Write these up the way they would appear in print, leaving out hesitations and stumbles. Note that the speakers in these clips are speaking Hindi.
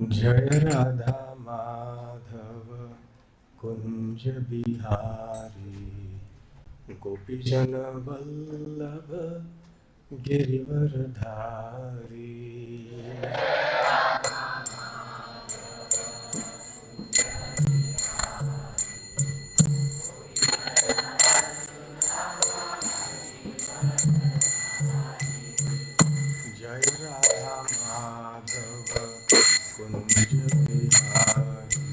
जय राधा माधव कुंज बिहारी गोपीजन वल्लभ गिरिवरधारी। जय राधा माधव कुंज बिहारी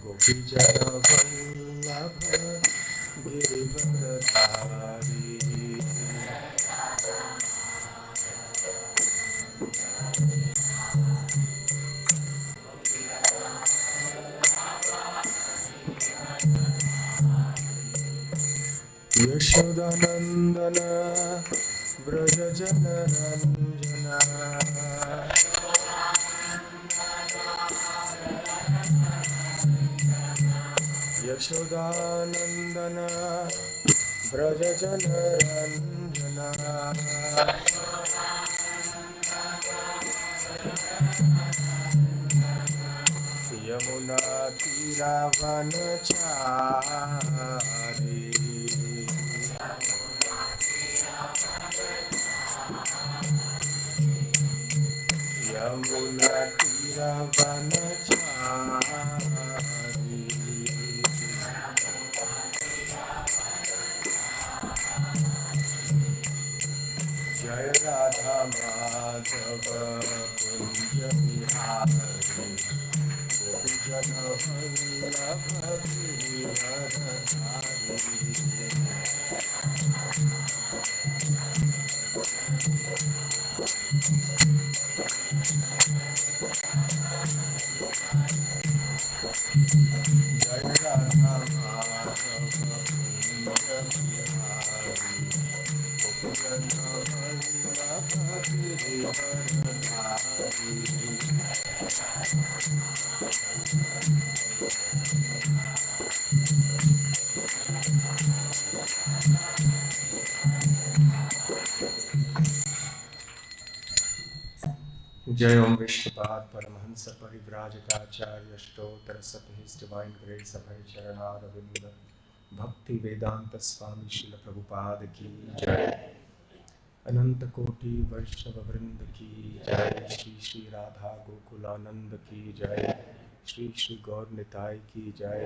गोपीजन वल्लभ गिरिवरधारी। यशोदानंदन व्रज जनरंजना यशोदानंदन व्रज जनरंजना यमुना तीरावनचारी यमुना तीरावनचारी। जय राधा माधव कुंज बिहारी गोपीजन वल्लभ गिरिवरधारी। जय राधा माधव कुंज बिहारी गोपीजन वल्लभ गिरिवरधारी। जय ओम विष्णुपाद परमहंस परिव्राजकाचार्य ष्टोत्र सतहिस डिवाइन ग्रेस अभय चरणारविंद भक्ति वेदांत स्वामी श्रील प्रभुपाद की जय। अनंत कोटि वैष्णव वृंद की जय। श्री श्री राधा गोकुलानंद की जय। श्री श्री गौर निताय की जय।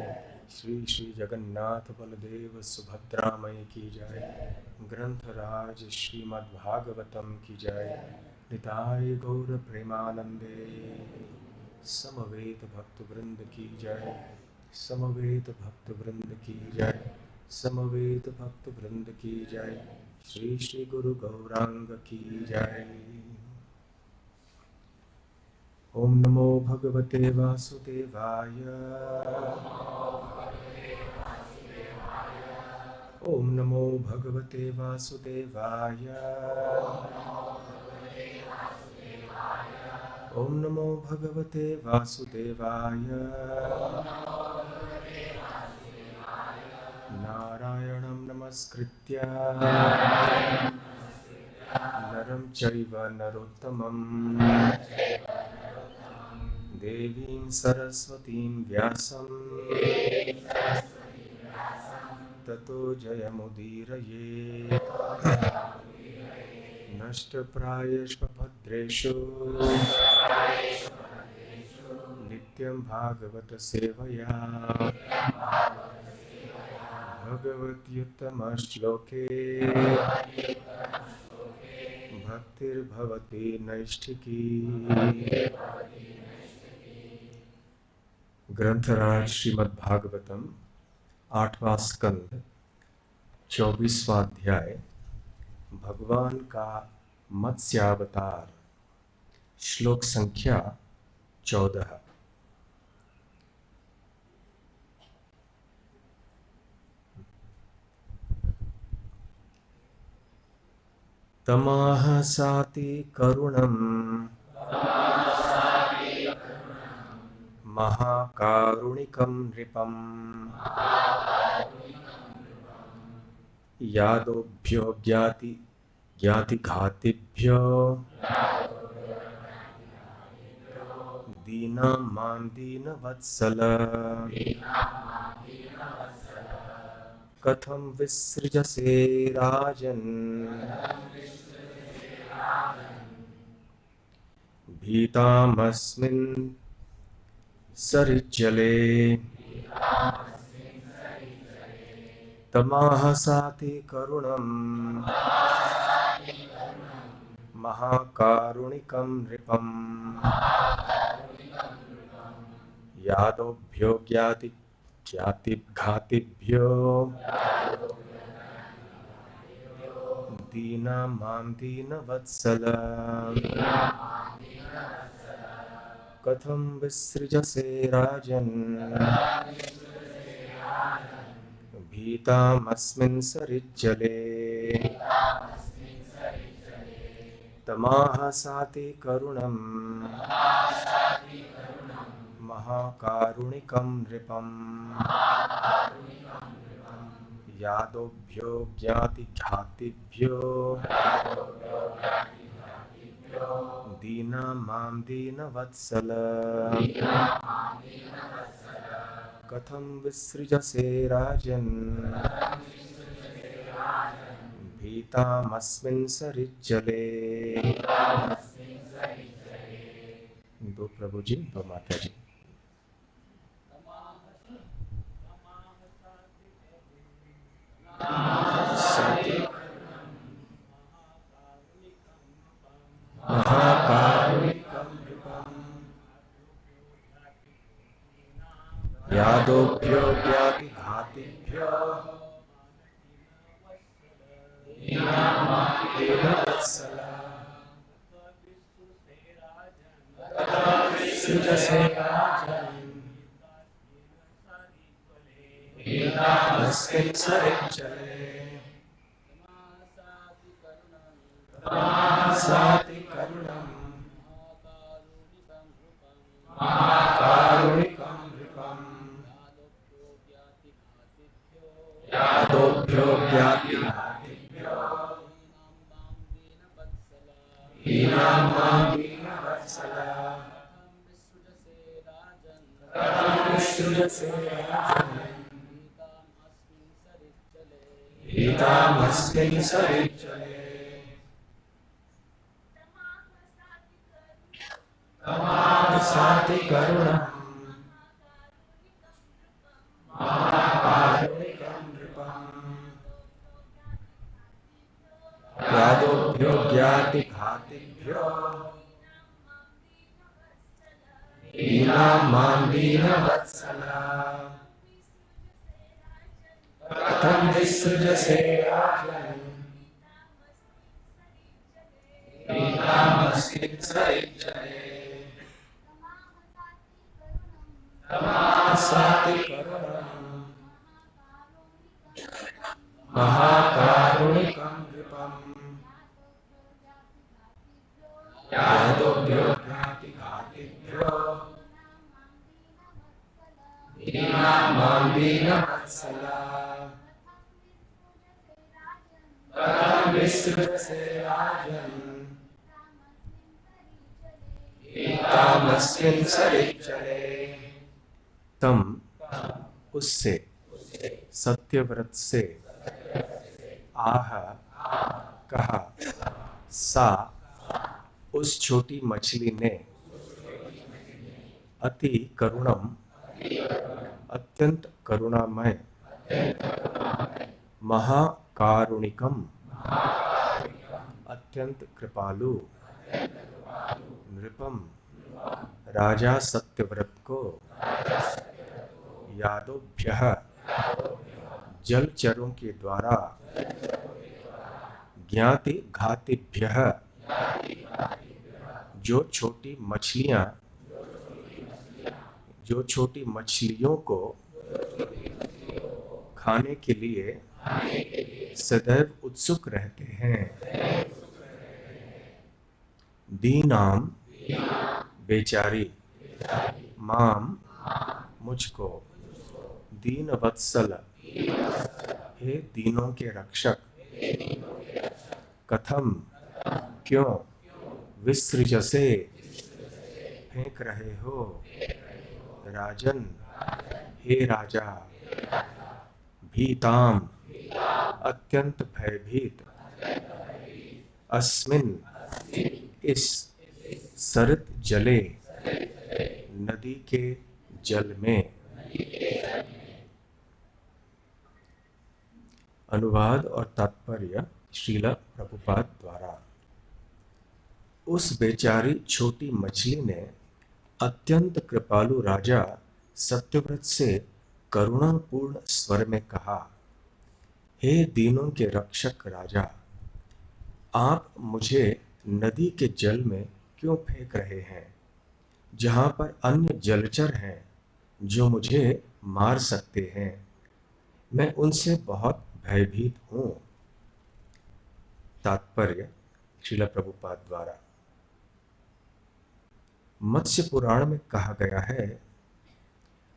श्री श्री जगन्नाथ बलदेव सुभद्रामय की जय। ग्रंथराज श्रीमद्भागवतम की जय। निताय गौर प्रेमानंदे समवेत भक्त वृंद की जय। समवेत भक्त वृंद की जय। समवेत भक्त वृंद की जय। श्री श्री गुरु गौरांग की जय। ओम नमो भगवते वासुदेवाय। ओम नमो भगवते वासुदेवाय। ओम नमो भगवते वासुदेवाय। नारायणं नमस्कृत्य नरं चैव नरोत्तमं देवीं सरस्वतीं व्यासं ततो जयमुदीरयेत्। नष्टप्रायेषु भद्रेषु नित्यं भागवत सेवया भगवत्युत्तमश्लोके भक्तिर्भवति नैष्ठिकी। ग्रंथराज श्रीमद्भागवतम 8वां स्कंद 24वां अध्याय भगवान का मत्स्यावतार श्लोक संख्या 14। तमाह साति करुणम् महाकारुणिकं नृपम् यादोभ्यो ज्ञातिघातिभ्यो दीना मान दीन वत्सल कथम विसृजसे राजन् भीतामस्मिन् सरिज्जले तमाहसाति करुणम् महाकारुणिकं नृपम् यादोभ्यो ज्ञातिघातिभ्यो दीना मां दीनवत्सल कथं विसृजसे राजन् भीतामस्मिन् सरिज्जले तमाहसाति करुणम् महाकारुणिकं नृपम् यादोभ्यो ज्ञातिघातिभ्यो दीना मां दीनवत्सल कथं विसृजसे राजन् भीतामस्मिन् सरिज्जले। दो प्रभु जी, दो माता जी। महाकारुणिकं नृपम् यादोभ्यो ज्ञातिघातिभ्यो दीनवत्सल विसृजसे राजन् भीतामस्मिन् सरिज्जले तमाहसाति करुणम् महाकारुणिकं नृपम् यादोभ्यो ज्ञातिघातिभ्यो दीना मां दीनवत्सल कथं विसृजसे राजन् भीतामस्मिन् सरिज्जले तमाहसाति करुणम् महाकारुणिकं नृपम् यादोभ्यो ज्ञातिघातिभ्यो दीना मां दीनवत्सल कथं विसृजसे राजन् भीतामस्मिन् सरिज्जले तमाहसाति करुणम् महाकारुणिकं नृपम् यादोभ्यो ज्ञातिघातिभ्यो दीना मां दीनवत्सल कथं विसृजसे राजन् भीतामस्मिन् सरिज्जले। तम उससे, सत्यव्रत से, आह कहा, सा उस छोटी मछली ने, अति करुणम अत्यंत करुणामय, महाकारुणिकम अत्यंत कृपालु, नृपम राजा सत्यव्रत को, यादोभ्यः जलचरों के द्वारा, ज्ञाति घातिभ्यः जो छोटी मछलियों को खाने के लिए सदैव उत्सुक रहते हैं। दीनाम बेचारी, माम मुझको, दीनवत्सल हे दीनों के रक्षक, कथम क्यों, विसृजसे फेंक रहे हो राजन, हे राजा, भीताम, अत्यंत भयभीत, अस्मिन, इस, सरित जले, नदी के जल में। अनुवाद और तात्पर्य श्रील प्रभुपाद द्वारा। उस बेचारी छोटी मछली ने अत्यंत कृपालु राजा सत्यव्रत से करुणापूर्ण स्वर में कहा, हे दीनों के रक्षक राजा, आप मुझे नदी के जल में क्यों फेंक रहे हैं, जहां पर अन्य जलचर हैं जो मुझे मार सकते हैं। मैं उनसे बहुत भयभीत हूं। तात्पर्य श्रील प्रभुपाद द्वारा। मत्स्य पुराण में कहा गया है,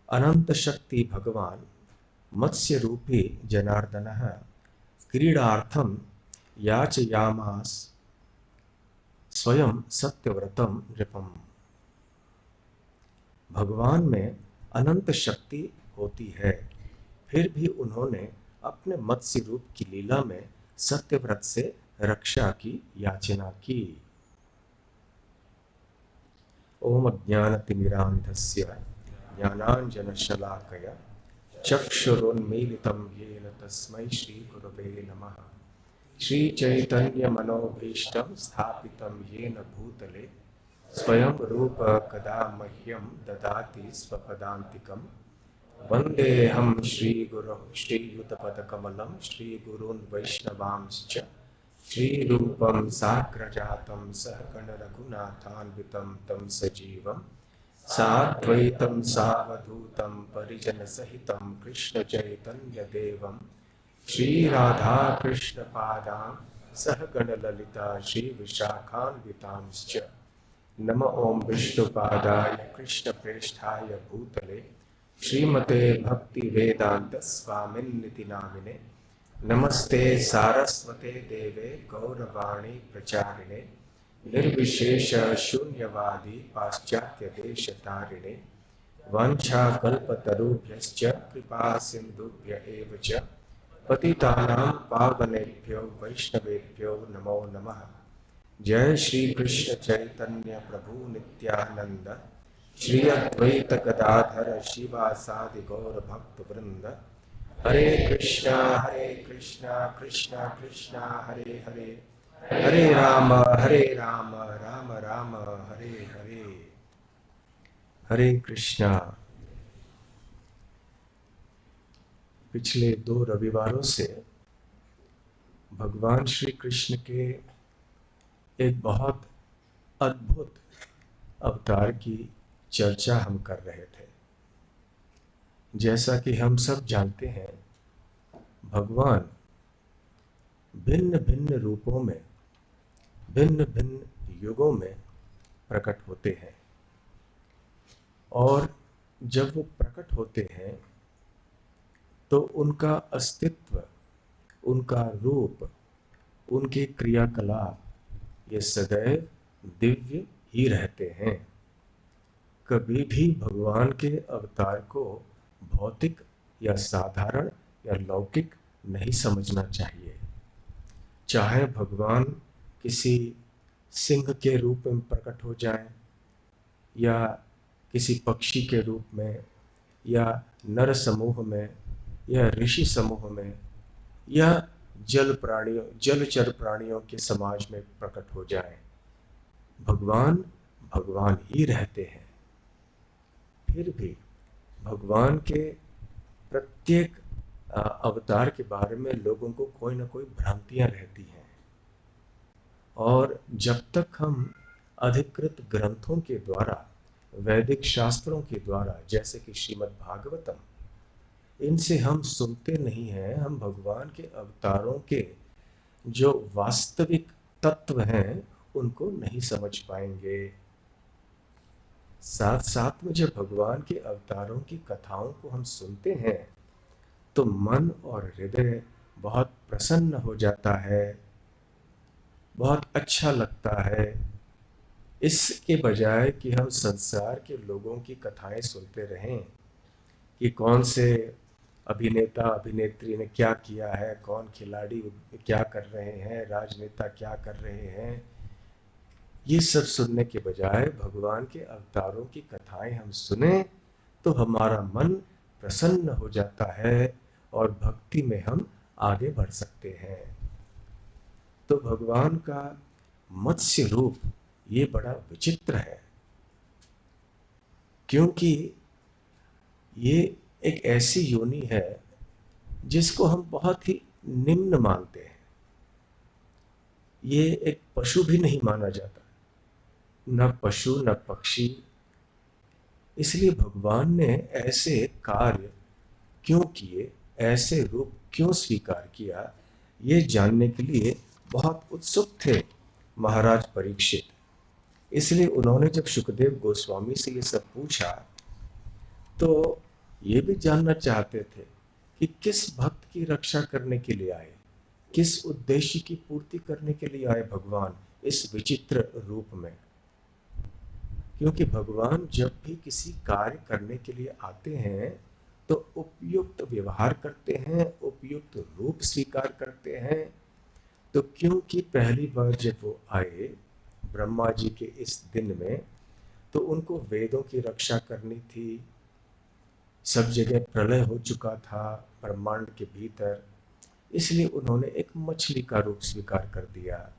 अनंत शक्ति भगवान मत्स्य रूपी जनार्दनः क्रीडार्थम याचयामास स्वयं सत्यव्रतम नृपम। भगवान में अनंत शक्ति होती है, फिर भी उन्होंने अपने मत्स्य रूप की लीला में सत्यव्रत से रक्षा की याचना की। ओम अज्ञानतिमिरान्धस्य ज्ञानाञ्जनशलाकया चक्षुरुन्मीलितं येन तस्मै श्रीगुरवे नमः। श्रीचैतन्यमनोभीष्टं स्थापितं येन भूतले स्वयं रूप कदा मह्यं ददाति स्वपदान्तिकं। वन्देऽहं श्रीगुरुं श्रीयुतपदकमलं श्रीगुरून् वैष्णवांश्च श्रीरूपं साग्रजातं सहगण रघुनाथान्वितं तं सजीवं साद्वैतं सावधूतं परिजनसहितं कृष्ण चैतन्य देवं श्रीराधा कृष्ण पादां सहगण ललिता श्रीविशाखान्वितांश्च। नमो ओम विष्णुपादाय कृष्ण प्रेष्ठाय भूतले श्रीमते भक्ति वेदांत स्वामिन्निति नामिने। नमस्ते सारस्वते देवे गौरवाणी प्रचारिणे निर्विशेष शून्यवादी पाश्चात्य देश तारिणे। वंशाकल्पतरुभ्यश्च कृपा सिन्धुभ्य एव च पतितानां पावनेभ्यो वैष्णवेभ्यो नमो नमः। जय श्री कृष्ण चैतन्य प्रभु नित्यानंद श्री अद्वैत गदाधर शिवासादि गौर भक्त वृंद। हरे कृष्णा कृष्णा कृष्णा हरे हरे, हरे राम राम राम हरे हरे। हरे कृष्णा। पिछले 2 रविवारों से भगवान श्री कृष्ण के एक बहुत अद्भुत अवतार की चर्चा हम कर रहे थे। जैसा कि हम सब जानते हैं, भगवान भिन्न भिन्न रूपों में भिन्न भिन्न युगों में प्रकट होते हैं, और जब वो प्रकट होते हैं तो उनका अस्तित्व, उनका रूप, उनके क्रियाकलाप ये सदैव दिव्य ही रहते हैं। कभी भी भगवान के अवतार को भौतिक या साधारण या लौकिक नहीं समझना चाहिए। चाहे भगवान किसी सिंह के रूप में प्रकट हो जाएं, या किसी पक्षी के रूप में, या नर समूह में, या ऋषि समूह में, या जलचर प्राणियों के समाज में प्रकट हो जाएं, भगवान भगवान ही रहते हैं। फिर भी भगवान के प्रत्येक अवतार के बारे में लोगों को कोई ना कोई भ्रांतियां रहती हैं, और जब तक हम अधिकृत ग्रंथों के द्वारा, वैदिक शास्त्रों के द्वारा, जैसे कि श्रीमद् भागवतम, इनसे हम सुनते नहीं हैं, हम भगवान के अवतारों के जो वास्तविक तत्व हैं उनको नहीं समझ पाएंगे। साथ साथ में जब भगवान के अवतारों की कथाओं को हम सुनते हैं तो मन और हृदय बहुत प्रसन्न हो जाता है, बहुत अच्छा लगता है। इसके बजाय कि हम संसार के लोगों की कथाएं सुनते रहें कि कौन से अभिनेता अभिनेत्री ने क्या किया है, कौन खिलाड़ी क्या कर रहे हैं, राजनेता क्या कर रहे हैं, ये सब सुनने के बजाय भगवान के अवतारों की कथाएं हम सुने तो हमारा मन प्रसन्न हो जाता है और भक्ति में हम आगे बढ़ सकते हैं। तो भगवान का मत्स्य रूप ये बड़ा विचित्र है, क्योंकि ये एक ऐसी योनि है जिसको हम बहुत ही निम्न मानते हैं। ये एक पशु भी नहीं माना जाता, न पशु न पक्षी। इसलिए भगवान ने ऐसे कार्य क्यों किए, ऐसे रूप क्यों स्वीकार किया, ये जानने के लिए बहुत उत्सुक थे महाराज परीक्षित। इसलिए उन्होंने जब शुकदेव गोस्वामी से ये सब पूछा तो ये भी जानना चाहते थे कि किस भक्त की रक्षा करने के लिए आए, किस उद्देश्य की पूर्ति करने के लिए आए भगवान इस विचित्र रूप में। क्योंकि भगवान जब भी किसी कार्य करने के लिए आते हैं तो उपयुक्त व्यवहार करते हैं, उपयुक्त रूप स्वीकार करते हैं। तो क्योंकि पहली बार जब वो आए ब्रह्मा जी के इस दिन में, तो उनको वेदों की रक्षा करनी थी। सब जगह प्रलय हो चुका था ब्रह्मांड के भीतर, इसलिए उन्होंने एक मछली का रूप स्वीकार कर दिया।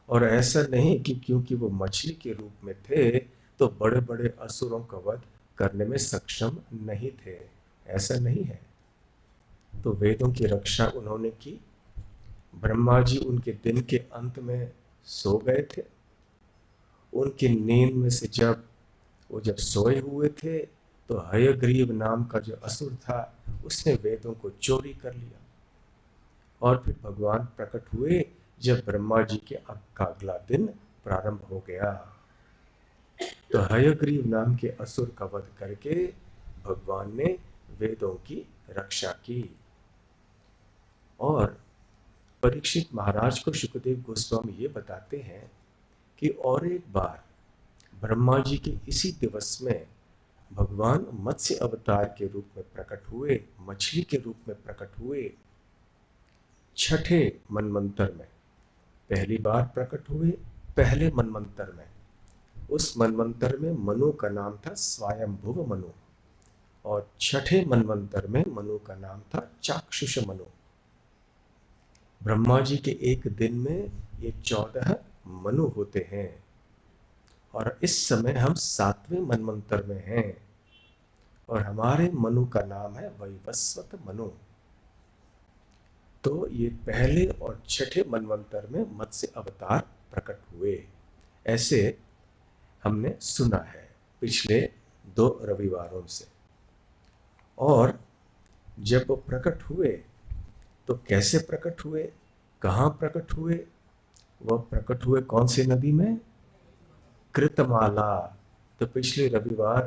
और ऐसा नहीं कि क्योंकि वो मछली के रूप में थे तो बड़े बड़े असुरों का वध करने में सक्षम नहीं थे, ऐसा नहीं है। तो वेदों की रक्षा उन्होंने की। ब्रह्मा जी उनके दिन के अंत में सो गए थे। उनकी नींद में से जब सोए हुए थे तो हयग्रीव नाम का जो असुर था उसने वेदों को चोरी कर लिया। और फिर भगवान प्रकट हुए जब ब्रह्मा जी के का अगला दिन प्रारंभ हो गया। तो हयग्रीव नाम के असुर का वध करके भगवान ने वेदों की रक्षा की। और परीक्षित महाराज को शुकदेव गोस्वामी ये बताते हैं कि और एक बार ब्रह्मा जी के इसी दिवस में भगवान मत्स्य अवतार के रूप में प्रकट हुए, मछली के रूप में प्रकट हुए। छठे मनवंतर में पहली बार प्रकट हुए, पहले मनवंतर में। उस मनवंतर में मनु का नाम था स्वयंभुव मनु, और छठे मनवंतर में मनु का नाम था चाक्षुष मनु। ब्रह्मा जी के एक दिन में ये 14 मनु होते हैं, और इस समय हम 7वें मनवंतर में हैं, और हमारे मनु का नाम है वैवस्वत मनु। तो ये पहले और छठे मनवंतर में मत्स्य अवतार प्रकट हुए, ऐसे हमने सुना है पिछले 2 रविवारों से। और जब वो प्रकट हुए तो कैसे प्रकट हुए, कहाँ प्रकट हुए? वह प्रकट हुए कौन सी नदी में? कृतमाला। तो पिछले रविवार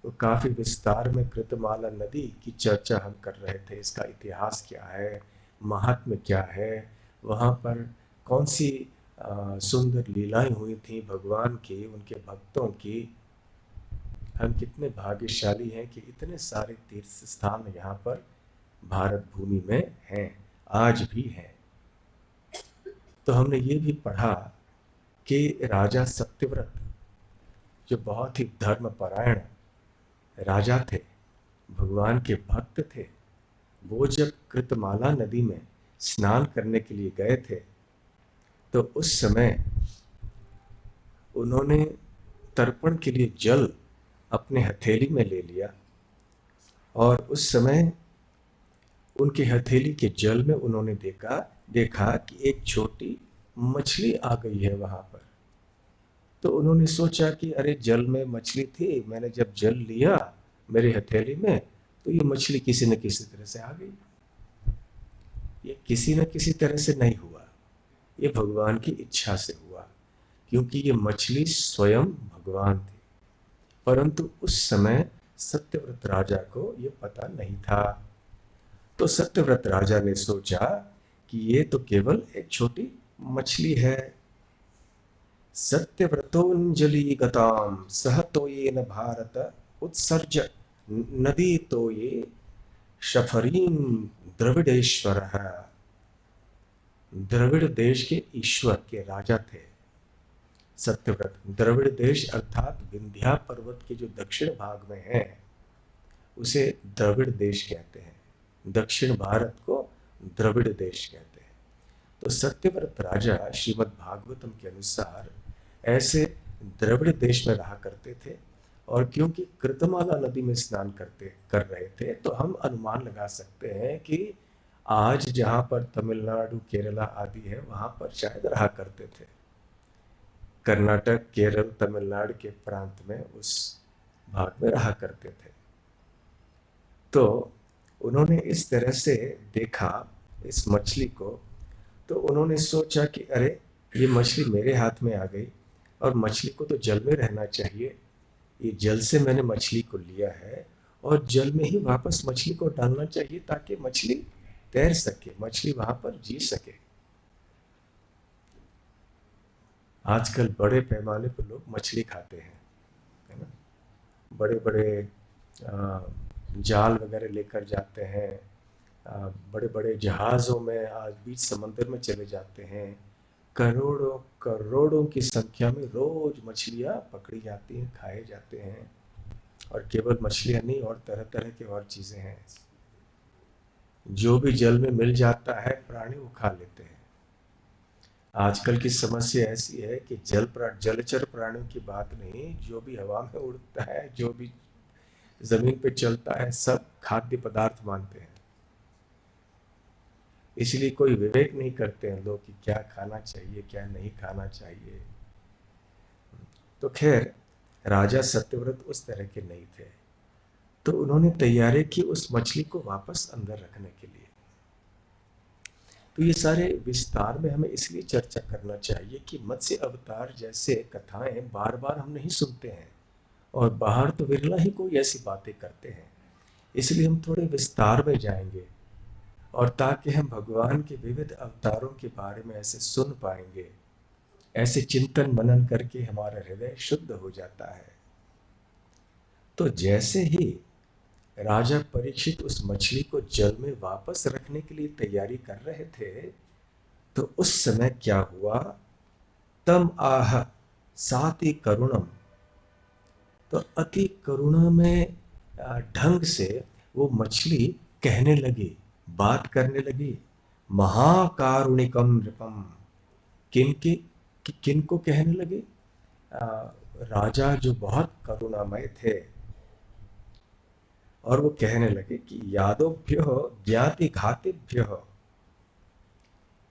तो काफी विस्तार में कृतमाला नदी की चर्चा हम कर रहे थे। इसका इतिहास क्या है, महात्म्य क्या है, वहाँ पर कौन सी सुंदर लीलाएं हुई थी भगवान की, उनके भक्तों की। हम कितने भाग्यशाली हैं कि इतने सारे तीर्थ स्थान यहाँ पर भारत भूमि में हैं, आज भी हैं। तो हमने ये भी पढ़ा कि राजा सत्यव्रत जो बहुत ही धर्मपरायण राजा थे, भगवान के भक्त थे, वो जब कृतमाला नदी में स्नान करने के लिए गए थे तो उस समय उन्होंने तर्पण के लिए जल अपने हथेली में ले लिया, और उस समय उनके हथेली के जल में उन्होंने देखा कि एक छोटी मछली आ गई है वहां पर। तो उन्होंने सोचा कि अरे जल में मछली थी, मैंने जब जल लिया मेरे हथेली में तो ये मछली किसी न किसी तरह से आ गई। ये किसी न किसी तरह से नहीं हुआ, ये भगवान की इच्छा से हुआ, क्योंकि ये मछली स्वयं भगवान थी। परंतु उस समय सत्यव्रत राजा को ये पता नहीं था। तो सत्यव्रत राजा ने सोचा कि ये तो केवल एक छोटी मछली है। सत्यव्रतोंजलि गताम सह तोयेन भारत उत्सर्ज नदी तोये शफरीन द्रविडेश्वर। द्रविड़ देश के ईश्वर के राजा थे सत्यव्रत। द्रविड़ देश अर्थात विंध्या पर्वत के जो दक्षिण भाग में है उसे द्रविड़ देश कहते हैं। दक्षिण भारत को द्रविड़ देश कहते हैं। तो सत्यव्रत राजा श्रीमद् भागवतम के अनुसार ऐसे द्रविड़ देश में रहा करते थे, और क्योंकि कृतमाला नदी में स्नान कर रहे थे, तो हम अनुमान लगा सकते हैं कि आज जहां पर तमिलनाडु केरला आदि है वहां पर शायद रहा करते थे। कर्नाटक केरल तमिलनाडु के प्रांत में उस भाग में रहा करते थे। तो उन्होंने इस तरह से देखा इस मछली को, तो उन्होंने सोचा कि अरे ये मछली मेरे हाथ में आ गई, और मछली को तो जल में रहना चाहिए। ये जल से मैंने मछली को लिया है और जल में ही वापस मछली को डालना चाहिए ताकि मछली तैर सके, मछली वहां पर जी सके। आजकल बड़े पैमाने पर लोग मछली खाते हैं, है ना। बड़े बड़े जाल वगैरह लेकर जाते हैं, बड़े बड़े जहाज़ों में आज बीच समंदर में चले जाते हैं। करोड़ों करोड़ों की संख्या में रोज मछलियां पकड़ी जाती हैं, खाए जाते हैं। और केवल मछलियां नहीं, और तरह तरह की और चीजें हैं। जो भी जल में मिल जाता है प्राणी वो खा लेते हैं। आजकल की समस्या ऐसी है कि जलचर प्राणियों की बात नहीं, जो भी हवा में उड़ता है, जो भी जमीन पे चलता है, सब खाद्य पदार्थ मानते हैं। इसलिए कोई विवेक नहीं करते हैं लोग कि क्या खाना चाहिए क्या नहीं खाना चाहिए। तो खैर राजा सत्यव्रत उस तरह के नहीं थे, तो उन्होंने तैयारी की उस मछली को वापस अंदर रखने के लिए। तो ये सारे विस्तार में हमें इसलिए चर्चा करना चाहिए कि मत्स्य अवतार जैसे कथाएं बार बार हम नहीं सुनते हैं, और बाहर तो विरला ही कोई ऐसी बातें करते हैं। इसलिए हम थोड़े विस्तार में जाएंगे, और ताकि हम भगवान के विविध अवतारों के बारे में ऐसे सुन पाएंगे, ऐसे चिंतन मनन करके हमारा हृदय शुद्ध हो जाता है। तो जैसे ही राजा परीक्षित उस मछली को जल में वापस रखने के लिए तैयारी कर रहे थे, तो उस समय क्या हुआ, तम आह साति करुणम। तो अति करुणा में ढंग से वो मछली कहने लगी, बात करने लगी। महाकारुणिकम नृपम। किन को कहने लगे, राजा जो बहुत करुणामय थे, और वो कहने लगे कि यादोभ्यो ज्ञाति घातिभ्यो,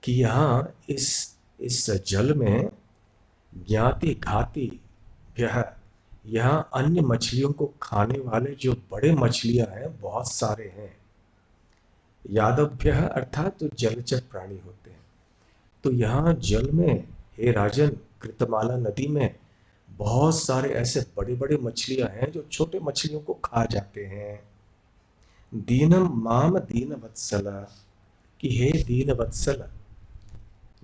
कि यहाँ इस जल में ज्ञाति घाति भ्यः, यहाँ अन्य मछलियों को खाने वाले जो बड़े मछलियां हैं बहुत सारे हैं। यादव्यः अर्थात जो जलचर प्राणी होते हैं। तो यहाँ जल में हे राजन, कृतमाला नदी में बहुत सारे ऐसे बड़े बड़े मछलियां हैं जो छोटे मछलियों को खा जाते हैं। दीनम माम दीन वत्सल, कि हे दीन वत्सल,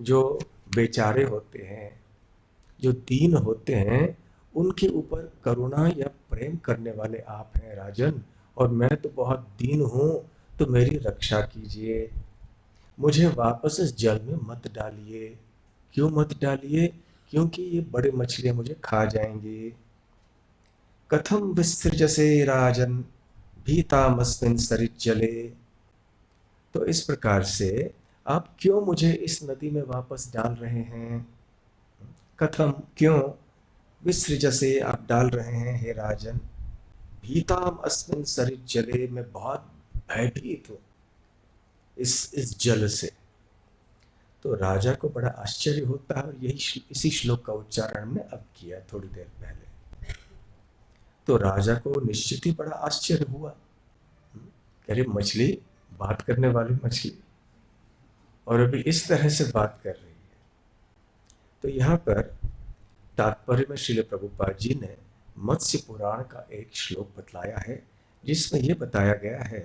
जो बेचारे होते हैं, जो दीन होते हैं, उनके ऊपर करुणा या प्रेम करने वाले आप हैं राजन, और मैं तो बहुत दीन हूं, तो मेरी रक्षा कीजिए। मुझे वापस इस जल में मत डालिए। क्यों मत डालिए, क्योंकि ये बड़े मछलियां मुझे खा जाएंगी। कथम विसृजसे राजन भीतामस्मिन् सरिज्जले। तो इस प्रकार से आप क्यों मुझे इस नदी में वापस डाल रहे हैं। कथम क्यों, विसृजसे आप डाल रहे हैं हे राजन, भीताम अस्मिन् सरिज्जले, मैं बहुत भयभीत हूं इस जल से। तो राजा को बड़ा आश्चर्य होता है, और यही इसी श्लोक का उच्चारण हमने अब किया थोड़ी देर पहले। तो राजा को निश्चित ही बड़ा आश्चर्य हुआ, अरे मछली, बात करने वाली मछली, और अभी इस तरह से बात कर रही है। तो यहाँ पर तात्पर्य में श्रील प्रभुपाद जी ने मत्स्य पुराण का एक श्लोक बतलाया है, जिसमें यह बताया गया है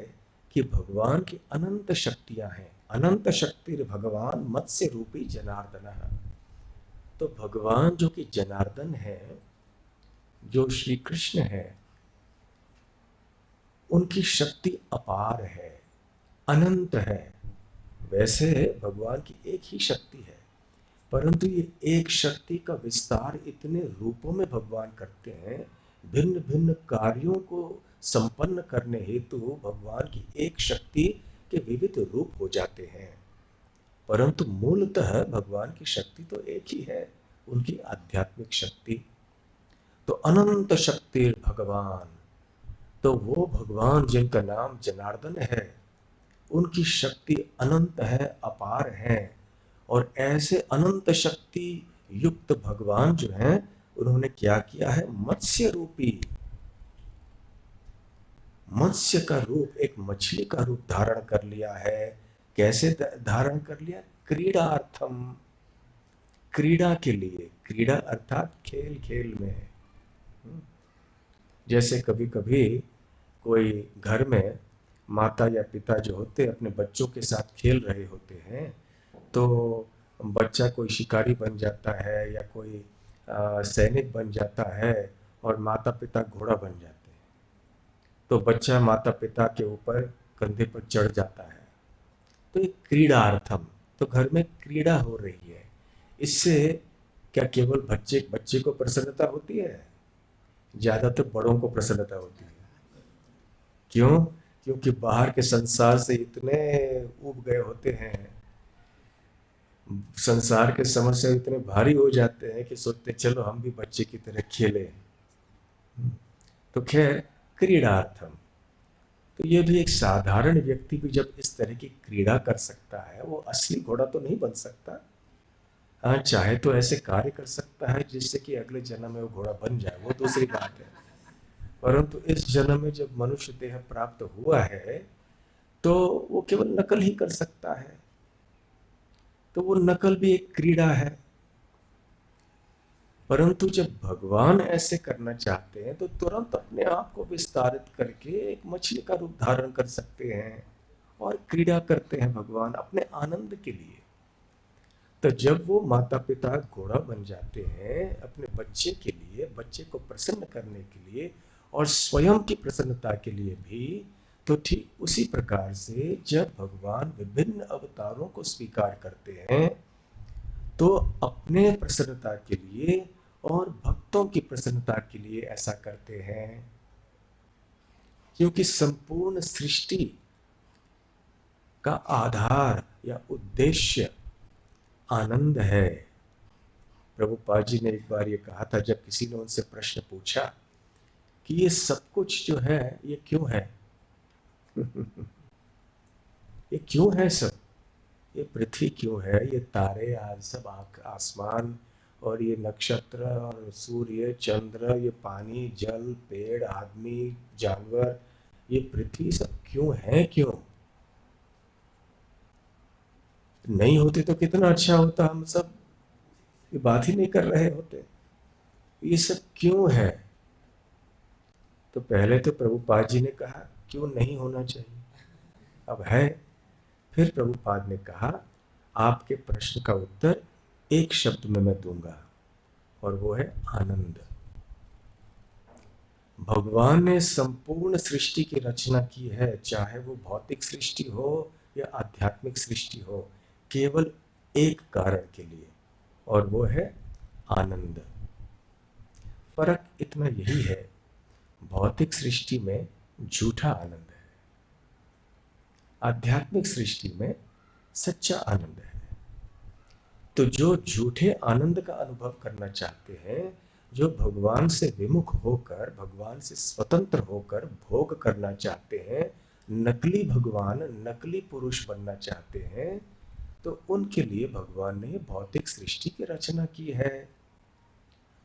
कि भगवान की अनंत शक्तियां हैं। अनंत शक्ति भगवान मत्स्य रूपी जनार्दन। तो भगवान जो कि जनार्दन है, जो श्री कृष्ण है, उनकी शक्ति अपार है, अनंत है। वैसे भगवान की एक ही शक्ति है, परंतु ये एक शक्ति का विस्तार इतने रूपों में भगवान करते हैं, भिन्न भिन्न कार्यों को संपन्न करने हेतु भगवान की एक शक्ति के विविध रूप हो जाते हैं। परंतु मूलतः भगवान की शक्ति तो एक ही है, उनकी आध्यात्मिक शक्ति। तो अनंत शक्ति भगवान, तो वो भगवान जिनका नाम जनार्दन है, उनकी शक्ति अनंत है, अपार है। और ऐसे अनंत शक्ति युक्त भगवान जो हैं, उन्होंने क्या किया है, मत्स्य रूपी, मत्स्य का रूप, एक मछली का रूप धारण कर लिया है। कैसे धारण कर लिया? क्रीडार्थम, क्रीड़ा के लिए। क्रीड़ा अर्थात खेल खेल में। जैसे कभी कभी कोई घर में माता या पिता जो होते हैं अपने बच्चों के साथ खेल रहे होते हैं, तो बच्चा कोई शिकारी बन जाता है या कोई सैनिक बन जाता है और माता पिता घोड़ा बन जाते हैं, तो बच्चा माता पिता के ऊपर कंधे पर चढ़ जाता है। तो ये क्रीडार्थम, तो घर में क्रीड़ा हो रही है। इससे क्या केवल बच्चे बच्चे को प्रसन्नता होती है? ज्यादातर बड़ों को प्रसन्नता होती है। क्यों? क्योंकि बाहर के संसार से इतने ऊब गए होते हैं, संसार के समस्या इतने भारी हो जाते हैं कि सोचते चलो हम भी बच्चे की तरह खेलें। तो खैर, क्रीडार्थम, तो ये भी एक साधारण व्यक्ति भी जब इस तरह की क्रीड़ा कर सकता है, वो असली घोड़ा तो नहीं बन सकता। हाँ, चाहे तो ऐसे कार्य कर सकता है जिससे कि अगले जन्म में वो घोड़ा बन जाए, वो दूसरी बात है। परंतु इस जन्म में जब मनुष्य देह प्राप्त हुआ है, तो वो केवल नकल ही कर सकता है। तो वो नकल भी एक क्रीड़ा है। परंतु जब भगवान ऐसे करना चाहते हैं तो तुरंत अपने आप को विस्तारित करके एक मछली का रूप धारण कर सकते हैं और क्रीड़ा करते हैं भगवान अपने आनंद के लिए। तो जब वो माता पिता घोड़ा बन जाते हैं अपने बच्चे के लिए, बच्चे को प्रसन्न करने के लिए और स्वयं की प्रसन्नता के लिए भी, तो ठीक उसी प्रकार से जब भगवान विभिन्न अवतारों को स्वीकार करते हैं, तो अपने प्रसन्नता के लिए और भक्तों की प्रसन्नता के लिए ऐसा करते हैं। क्योंकि संपूर्ण सृष्टि का आधार या उद्देश्य आनंद है। प्रभुपाद जी ने एक बार ये कहा था, जब किसी ने उनसे प्रश्न पूछा कि ये सब कुछ जो है ये क्यों है ये क्यों है सब, ये पृथ्वी क्यों है, ये तारे आज सब आसमान और ये नक्षत्र और सूर्य चंद्र, ये पानी जल पेड़ आदमी जानवर, ये पृथ्वी सब क्यों है, क्यों नहीं होते तो कितना अच्छा होता, हम सब ये बात ही नहीं कर रहे होते, ये सब क्यों है। तो पहले तो प्रभुपाद जी ने कहा क्यों नहीं होना चाहिए, अब है। फिर प्रभुपाद ने कहा आपके प्रश्न का उत्तर एक शब्द में मैं दूंगा, और वो है आनंद। भगवान ने संपूर्ण सृष्टि की रचना की है, चाहे वो भौतिक सृष्टि हो या आध्यात्मिक सृष्टि हो, केवल एक कारण के लिए, और वो है आनंद। फर्क इतना यही है, भौतिक सृष्टि में झूठा आनंद है, आध्यात्मिक सृष्टि में सच्चा आनंद है। तो जो झूठे आनंद का अनुभव करना चाहते हैं, जो भगवान से विमुख होकर, भगवान से स्वतंत्र होकर भोग करना चाहते हैं, नकली भगवान नकली पुरुष बनना चाहते हैं, तो उनके लिए भगवान ने भौतिक सृष्टि की रचना की है।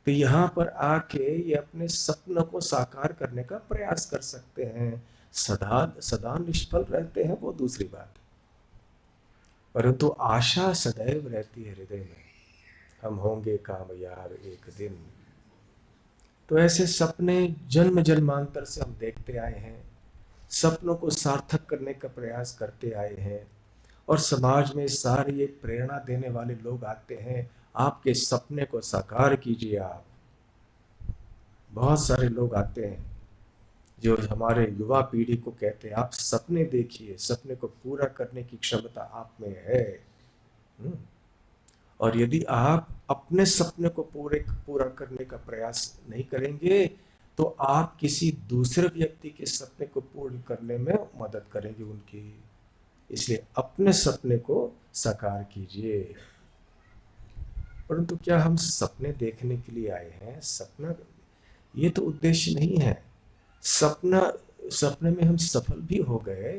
तो यहाँ पर आके ये अपने सपनों को साकार करने का प्रयास कर सकते हैं। सदा सदा निष्फल रहते हैं वो दूसरी बात, परंतु आशा सदैव रहती है हृदय में, हम होंगे कामयाब एक दिन। तो ऐसे सपने जन्म जन्मांतर से हम देखते आए हैं, सपनों को सार्थक करने का प्रयास करते आए हैं, और समाज में सारी एक प्रेरणा देने वाले लोग आते हैं आपके सपने को साकार कीजिए। आप, बहुत सारे लोग आते हैं जो हमारे युवा पीढ़ी को कहते हैं आप सपने देखिए, सपने को पूरा करने की क्षमता आप में है। और यदि आप अपने सपने को पूरा करने का प्रयास नहीं करेंगे तो आप किसी दूसरे व्यक्ति के सपने को पूर्ण करने में मदद करेंगे उनकी। इसलिए अपने सपने को साकार कीजिए। परंतु क्या हम सपने देखने के लिए आए हैं? सपना ये तो उद्देश्य नहीं है। सपने में हम सफल भी हो गए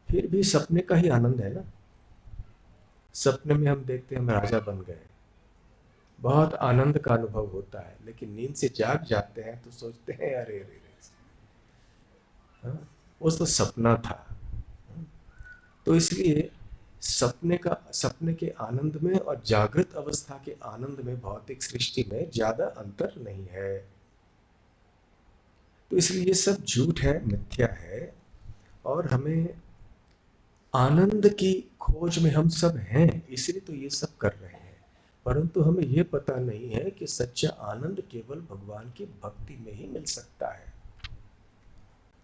फिर भी सपने का ही आनंद है ना। सपने में हम देखते हैं हम राजा बन गए, बहुत आनंद का अनुभव होता है, लेकिन नींद से जाग जाते हैं तो सोचते हैं अरे अरे वो तो सपना था। तो इसलिए सपने के आनंद में और जागृत अवस्था के आनंद में भौतिक सृष्टि में ज्यादा अंतर नहीं है। तो इसलिए ये सब झूठ है, मिथ्या है, और हमें आनंद की खोज में हम सब हैं, इसलिए तो ये सब कर रहे हैं। परंतु हमें ये पता नहीं है कि सच्चा आनंद केवल भगवान की भक्ति में ही मिल सकता है।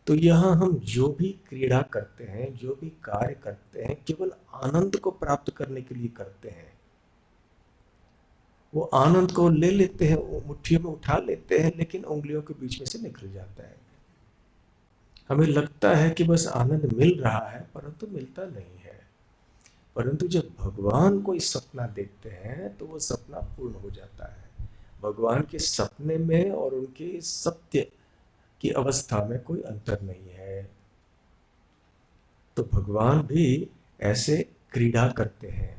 तो यहाँ हम जो भी क्रीड़ा करते हैं, जो भी कार्य करते हैं, केवल आनंद को प्राप्त करने के लिए करते हैं। वो आनंद को ले लेते हैं, मुट्ठी में उठा लेते हैं, लेकिन उंगलियों के बीच में से निकल जाता है। हमें लगता है कि बस आनंद मिल रहा है, परंतु मिलता नहीं है। परंतु जब भगवान कोई सपना देखते हैं तो वो सपना पूर्ण हो जाता है। भगवान के सपने में और उनके सत्य की अवस्था में कोई अंतर नहीं है। तो भगवान भी ऐसे क्रीड़ा करते हैं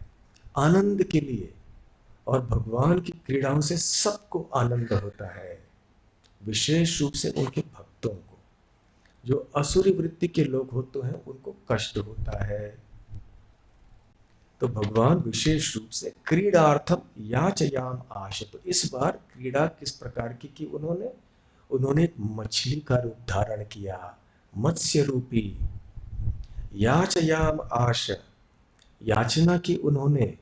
आनंद के लिए, और भगवान की क्रीड़ाओं से सबको आनंद होता है, विशेष रूप से उनके भक्तों को। जो असुरी वृत्ति के लोग होते हैं उनको कष्ट होता है। तो भगवान विशेष रूप से क्रीडार्थम याचयाम आश। तो इस बार क्रीड़ा किस प्रकार की कि उन्होंने एक मछली का रूप धारण किया, मत्स्य रूपी। याचयाम आश, याचना की उन्होंने।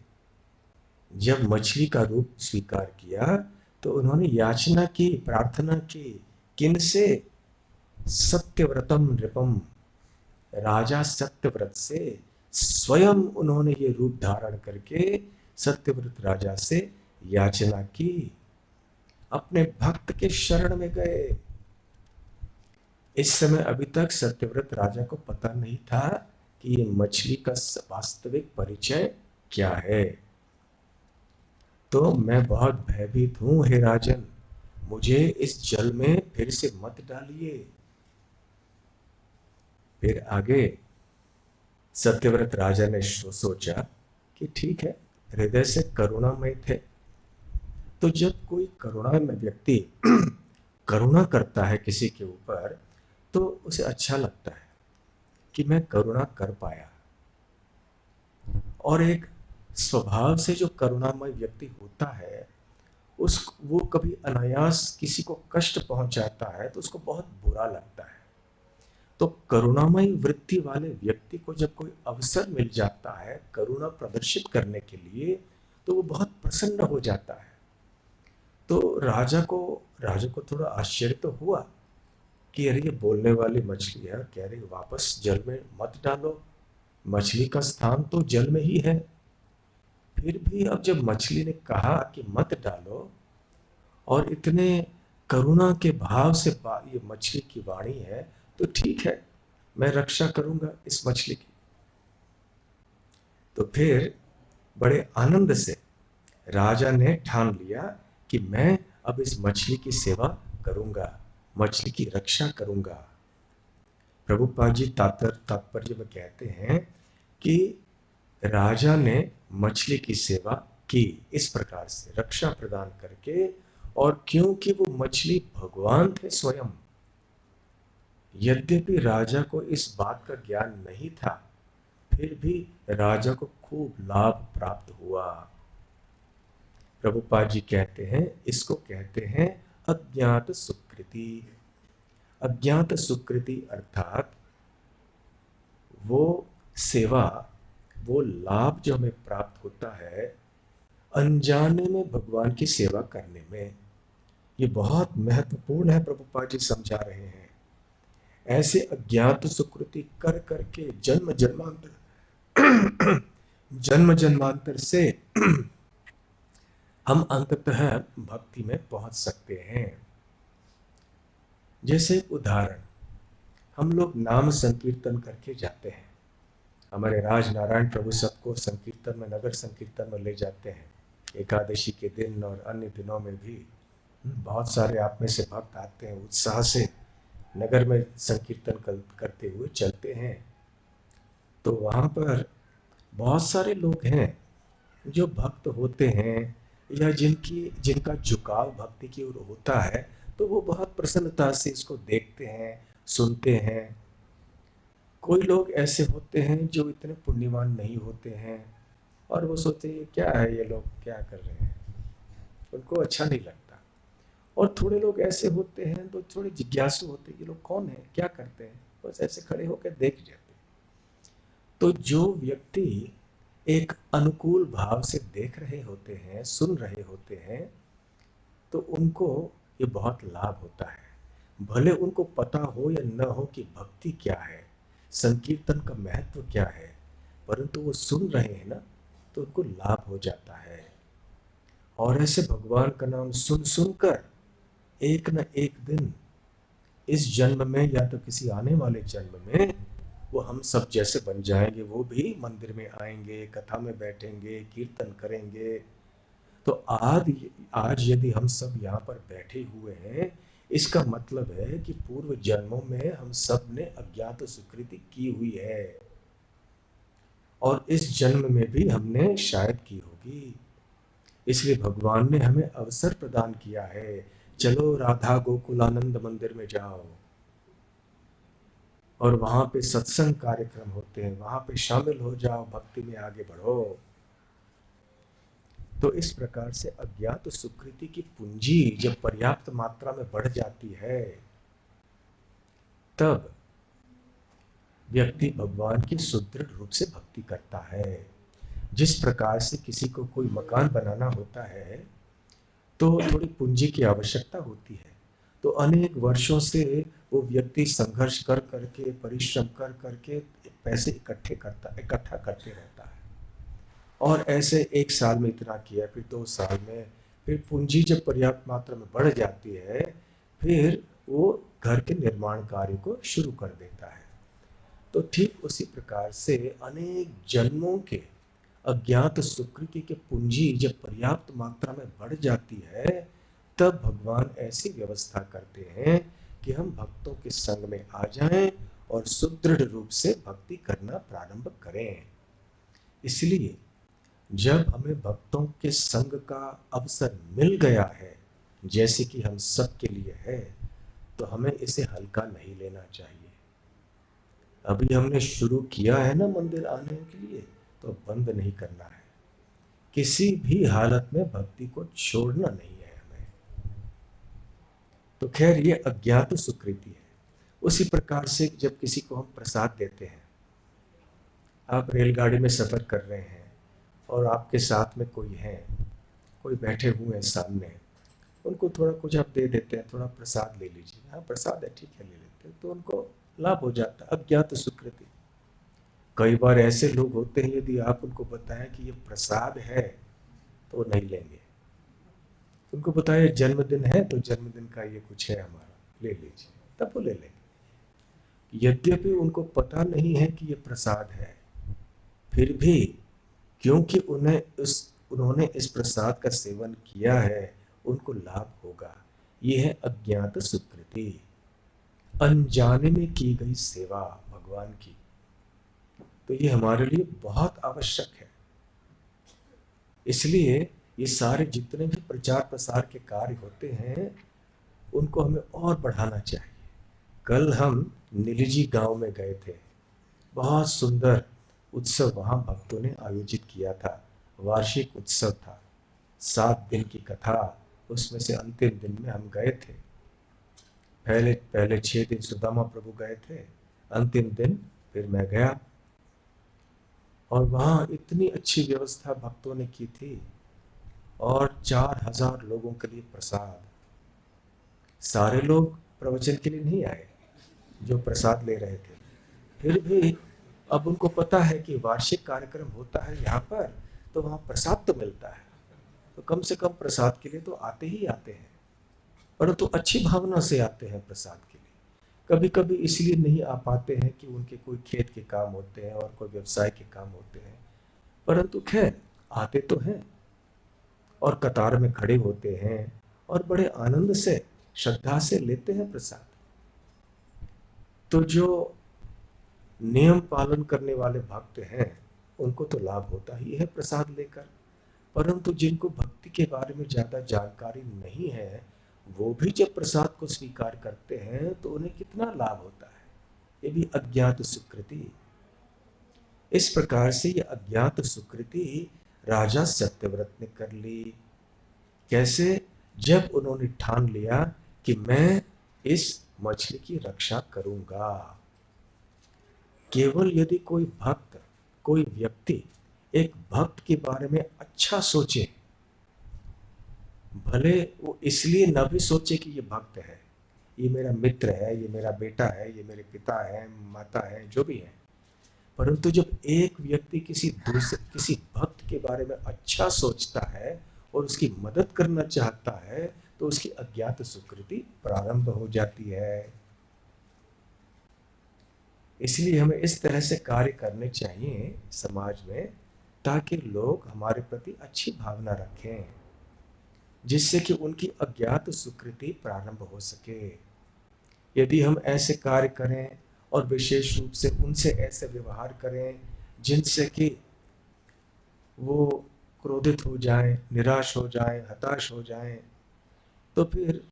जब मछली का रूप स्वीकार किया तो उन्होंने याचना की, प्रार्थना की। किन से? सत्यव्रतम नृपम, राजा सत्यव्रत से। स्वयं उन्होंने ये रूप धारण करके सत्यव्रत राजा से याचना की, अपने भक्त के शरण में गए। इस समय अभी तक सत्यव्रत राजा को पता नहीं था कि ये मछली का वास्तविक परिचय क्या है। तो मैं बहुत भयभीत हूं हे राजन, मुझे इस जल में फिर से मत डालिए। फिर आगे सत्यव्रत राजा ने सोचा कि ठीक है, हृदय से करुणामय थे। तो जब कोई करुणामय व्यक्ति करुणा करता है किसी के ऊपर तो उसे अच्छा लगता है कि मैं करुणा कर पाया। और एक स्वभाव से जो करुणामय व्यक्ति होता है वो कभी अनायास किसी को कष्ट पहुंचाता है तो उसको बहुत बुरा लगता है। तो करुणामय वृत्ति वाले व्यक्ति को जब कोई अवसर मिल जाता है करुणा प्रदर्शित करने के लिए तो वो बहुत प्रसन्न हो जाता है। तो राजा को थोड़ा आश्चर्य तो हुआ कि अरे ये बोलने वाली मछली है, कह रही वापस जल में मत डालो, मछली का स्थान तो जल में ही है। फिर भी अब जब मछली ने कहा कि मत डालो और इतने करुणा के भाव से ये मछली की वाणी है, तो ठीक है, मैं रक्षा करूंगा इस मछली की। तो फिर बड़े आनंद से राजा ने ठान लिया कि मैं अब इस मछली की सेवा करूंगा, मछली की रक्षा करूंगा। प्रभुपाद जी तात्पर्य में कहते हैं कि राजा ने मछली की सेवा की इस प्रकार से रक्षा प्रदान करके, और क्योंकि वो मछली भगवान थे स्वयं, यद्यपि राजा को इस बात का ज्ञान नहीं था फिर भी राजा को खूब लाभ प्राप्त हुआ। प्रभुपाद जी कहते हैं इसको कहते हैं अज्ञात सुकृति। अज्ञात सुकृति अर्थात वो सेवा, वो लाभ जो हमें प्राप्त होता है अनजाने में भगवान की सेवा करने में। ये बहुत महत्वपूर्ण है, प्रभुपाद जी समझा रहे हैं। ऐसे अज्ञात सुकृति कर करके जन्म जन्मांतर जन्म जन्मांतर से हम अंततः भक्ति में पहुंच सकते हैं। जैसे उदाहरण, हम लोग नाम संकीर्तन करके जाते हैं। हमारे राज नारायण प्रभु सबको संकीर्तन में, नगर संकीर्तन में ले जाते हैं। एकादशी के दिन और अन्य दिनों में भी बहुत सारे आप में से भक्त आते हैं, उत्साह से नगर में संकीर्तन करते हुए चलते हैं। तो वहां पर बहुत सारे लोग हैं जो भक्त होते हैं या जिनका झुकाव भक्ति की ओर होता है, तो वो बहुत प्रसन्नता से इसको देखते हैं, सुनते हैं। कोई लोग ऐसे होते हैं जो इतने पुण्यवान नहीं होते हैं और वो सोचते हैं क्या है, ये लोग क्या कर रहे हैं, उनको अच्छा नहीं लगता। और थोड़े लोग ऐसे होते हैं तो थोड़े जिज्ञासु होते हैं, ये लोग कौन है, क्या करते हैं, बस ऐसे खड़े होकर देख जाते हैं। तो जो व्यक्ति एक अनुकूल भाव से देख रहे होते हैं, सुन रहे होते हैं, तो उनको ये बहुत लाभ होता है। भले उनको पता हो या न हो कि भक्ति क्या है, संकीर्तन का महत्व क्या है, परंतु वो सुन रहे हैं ना, तो उनको लाभ हो जाता है। और ऐसे भगवान का नाम सुन सुनकर एक न एक दिन इस जन्म में या तो किसी आने वाले जन्म में वो हम सब जैसे बन जाएंगे। वो भी मंदिर में आएंगे, कथा में बैठेंगे, कीर्तन करेंगे। तो आज यदि हम सब यहाँ पर बैठे हुए हैं, इसका मतलब है कि पूर्व जन्मों में हम सब ने अज्ञात सुकृति की हुई है और इस जन्म में भी हमने शायद की होगी। इसलिए भगवान ने हमें अवसर प्रदान किया है, चलो राधा गोकुलानंद मंदिर में जाओ और वहां पे सत्संग कार्यक्रम होते हैं, वहां पे शामिल हो जाओ, भक्ति में आगे बढ़ो। तो इस प्रकार से अज्ञात सुकृति की पूंजी जब पर्याप्त मात्रा में बढ़ जाती है, तब व्यक्ति भगवान की सुदृढ़ रूप से भक्ति करता है। जिस प्रकार से किसी को कोई मकान बनाना होता है तो थोड़ी पूंजी की आवश्यकता होती है, तो अनेक वर्षों से वो व्यक्ति संघर्ष कर करके, परिश्रम कर करके पैसे इकट्ठा करते रहता है। और ऐसे एक साल में इतना किया, फिर 2 साल में, फिर पूंजी जब पर्याप्त मात्रा में बढ़ जाती है, फिर वो घर के निर्माण कार्य को शुरू कर देता है। तो ठीक उसी प्रकार से अनेक जन्मों के अज्ञात सुकृति के पूंजी जब पर्याप्त मात्रा में बढ़ जाती है, तब भगवान ऐसी व्यवस्था करते हैं कि हम भक्तों के संग में आ जाएं और सुदृढ़ रूप से भक्ति करना प्रारंभ करें। इसलिए जब हमें भक्तों के संग का अवसर मिल गया है, जैसे कि हम सब के लिए है, तो हमें इसे हल्का नहीं लेना चाहिए। अभी हमने शुरू किया है ना मंदिर आने के लिए, तो बंद नहीं करना है। किसी भी हालत में भक्ति को छोड़ना नहीं है हमें। तो खैर ये अज्ञात सुकृति है। उसी प्रकार से जब किसी को हम प्रसाद देते हैं, आप रेलगाड़ी में सफर कर रहे हैं और आपके साथ में कोई है, कोई बैठे हुए हैं सामने, उनको थोड़ा कुछ आप दे देते हैं, थोड़ा प्रसाद ले लीजिए, हाँ प्रसाद है ठीक है ले लेते हैं, तो उनको लाभ हो जाता है। अज्ञात सुकृति। कई बार ऐसे लोग होते हैं, यदि आप उनको बताएं कि ये प्रसाद है तो वो नहीं लेंगे। उनको बताया जन्मदिन है तो जन्मदिन का ये कुछ है हमारा, ले लीजिए, तब वो ले लेंगे। यद्यपि उनको पता नहीं है कि ये प्रसाद है, फिर भी क्योंकि उन्होंने इस प्रसाद का सेवन किया है, उनको लाभ होगा। ये है अज्ञात सुकृति, अनजाने में की गई सेवा भगवान की। तो ये हमारे लिए बहुत आवश्यक है। इसलिए ये सारे जितने भी प्रचार प्रसार के कार्य होते हैं, उनको हमें और बढ़ाना चाहिए। कल हम नीलजी गांव में गए थे, बहुत सुंदर उत्सव वहां भक्तों ने आयोजित किया था। वार्षिक उत्सव था, 7 दिन की कथा, उसमें से अंतिम दिन में हम गए थे। पहले 6 दिन सुदामा प्रभु गए थे, अंतिम दिन फिर मैं गया। और वहां इतनी अच्छी व्यवस्था भक्तों ने की थी और 4000 लोगों के लिए प्रसाद। सारे लोग प्रवचन के लिए नहीं आए जो प्रसाद ले रहे थे, फिर भी अब उनको पता है कि वार्षिक कार्यक्रम होता है यहाँ पर, तो वहाँ प्रसाद तो मिलता है, तो कम से कम प्रसाद के लिए तो आते ही आते हैं, परंतु तो अच्छी भावना से आते हैं प्रसाद के लिए। कभी कभी इसलिए नहीं आ पाते हैं कि उनके कोई खेत के काम होते हैं और कोई व्यवसाय के काम होते हैं, परंतु खैर आते तो हैं और कतार में खड़े होते हैं और बड़े आनंद से श्रद्धा से लेते हैं प्रसाद। तो जो नियम पालन करने वाले भक्त हैं उनको तो लाभ होता ही है प्रसाद लेकर, परंतु जिनको भक्ति के बारे में ज्यादा जानकारी नहीं है वो भी जब प्रसाद को स्वीकार करते हैं तो उन्हें कितना लाभ होता है। ये भी अज्ञात सुकृति। इस प्रकार से ये अज्ञात सुकृति राजा सत्यव्रत ने कर ली। कैसे? जब उन्होंने ठान लिया कि मैं इस मछली की रक्षा करूंगा। केवल यदि कोई भक्त, कोई व्यक्ति एक भक्त के बारे में अच्छा सोचे, भले वो इसलिए न भी सोचे कि ये भक्त है, ये मेरा मित्र है, ये मेरा बेटा है, ये मेरे पिता है, माता है, जो भी है, परंतु जब एक व्यक्ति किसी भक्त के बारे में अच्छा सोचता है और उसकी मदद करना चाहता है तो उसकी अज्ञात सुकृति प्रारंभ हो जाती है। इसलिए हमें इस तरह से कार्य करने चाहिए समाज में ताकि लोग हमारे प्रति अच्छी भावना रखें, जिससे कि उनकी अज्ञात सुकृति प्रारंभ हो सके। यदि हम ऐसे कार्य करें और विशेष रूप से उनसे ऐसे व्यवहार करें जिनसे कि वो क्रोधित हो जाएं, निराश हो जाएं, हताश हो जाएं, तो फिर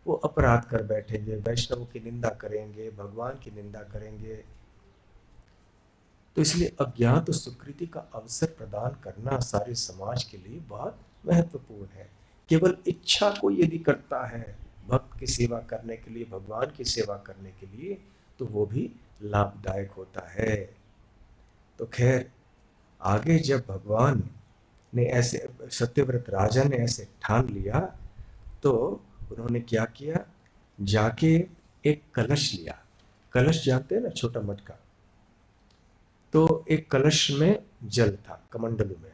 वो अपराध कर बैठेंगे, वैष्णवों की निंदा करेंगे, भगवान की निंदा करेंगे। तो इसलिए अज्ञात सुकृति का अवसर प्रदान करना सारे समाज के लिए बहुत महत्वपूर्ण है। केवल इच्छा को यदि करता है भक्त की सेवा करने के लिए, भगवान की सेवा करने के लिए, तो वो भी लाभदायक होता है। तो खैर आगे जब भगवान ने ऐसे, सत्यव्रत राजा ने ऐसे ठान लिया तो उन्होंने क्या किया, जाके एक कलश लिया। कलश जानते हैं ना, छोटा मटका। तो एक कलश में जल था, कमंडलू में,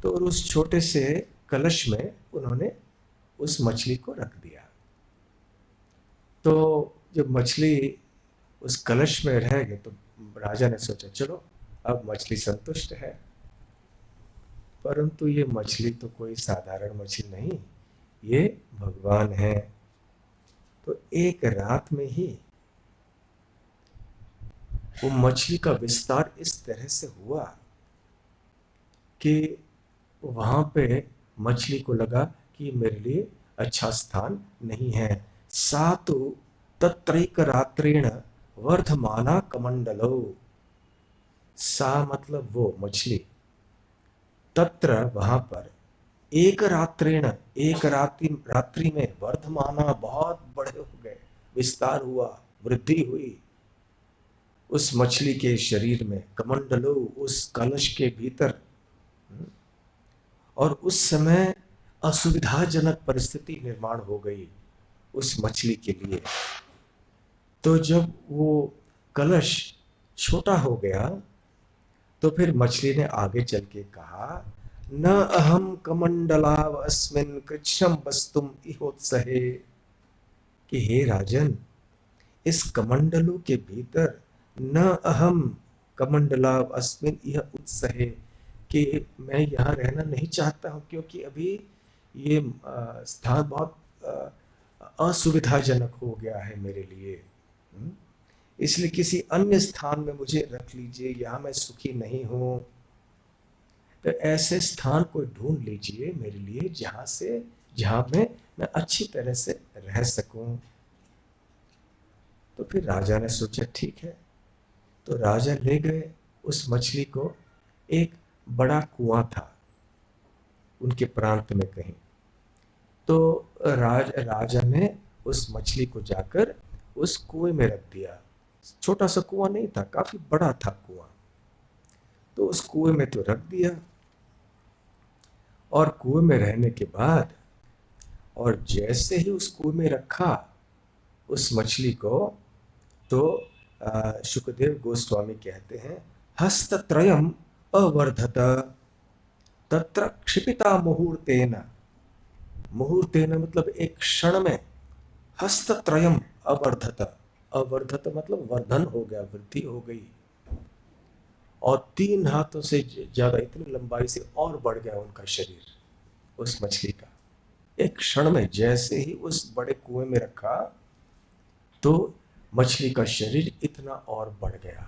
तो उस छोटे से कलश में उन्होंने उस मछली को रख दिया। तो जब मछली उस कलश में रह गई तो राजा ने सोचा चलो अब मछली संतुष्ट है, परंतु ये मछली तो कोई साधारण मछली नहीं, ये भगवान है। तो एक रात में ही वो मछली का विस्तार इस तरह से हुआ कि वहां पे मछली को लगा कि मेरे लिए अच्छा स्थान नहीं है। सातु तत्रैक रात्रेण वर्धमाना कमंडलो। सा मतलब वो मछली, तत्र वहां पर, एक रात्रेण एक रात्रि में, वर्धमाना बहुत बड़े हो गए, विस्तार हुआ, वृद्धि हुई उस मछली के शरीर में, कमंडलो उस कलश के भीतर। और उस समय असुविधाजनक परिस्थिति निर्माण हो गई उस मछली के लिए। तो जब वो कलश छोटा हो गया तो फिर मछली ने आगे चल के कहा, न अहम कमंडलाव अस्मिन् कृच्छ्रम वस्तुम इहोत्सहे, कि हे राजन, इस कमंडलों के भीतर, न अहम कमंडलाव अस्मिन् इह उत्सहे, कि मैं यहाँ रहना नहीं चाहता हूँ क्योंकि अभी ये स्थान बहुत असुविधाजनक हो गया है मेरे लिए, इसलिए किसी अन्य स्थान में मुझे रख लीजिए, यहाँ मैं सुखी नहीं हूँ। तो ऐसे स्थान को ढूंढ लीजिए मेरे लिए जहां मैं अच्छी तरह से रह सकूं। तो फिर राजा ने सोचा ठीक है, तो राजा ले गए उस मछली को। एक बड़ा कुआं था उनके प्रांत में कहीं, तो राजा ने उस मछली को जाकर उस कुएं में रख दिया। छोटा सा कुआं नहीं था, काफी बड़ा था कुआं। तो उस कुएं में तो रख दिया और कुएं में रहने के बाद, और जैसे ही उस कुएं में रखा उस मछली को, तो शुकदेव गोस्वामी कहते हैं, हस्तत्रयम अवर्धत तत्र क्षिपिता मुहूर्तेन। मुहूर्तेन मतलब एक क्षण में, हस्तत्रयम अवर्धत, अवर्धत मतलब वर्धन हो गया, वृद्धि हो गई, और 3 हाथों से ज्यादा, इतनी लंबाई से और बढ़ गया उनका शरीर, उस मछली का। एक क्षण में जैसे ही उस बड़े कुएं में रखा तो मछली का शरीर इतना और बढ़ गया।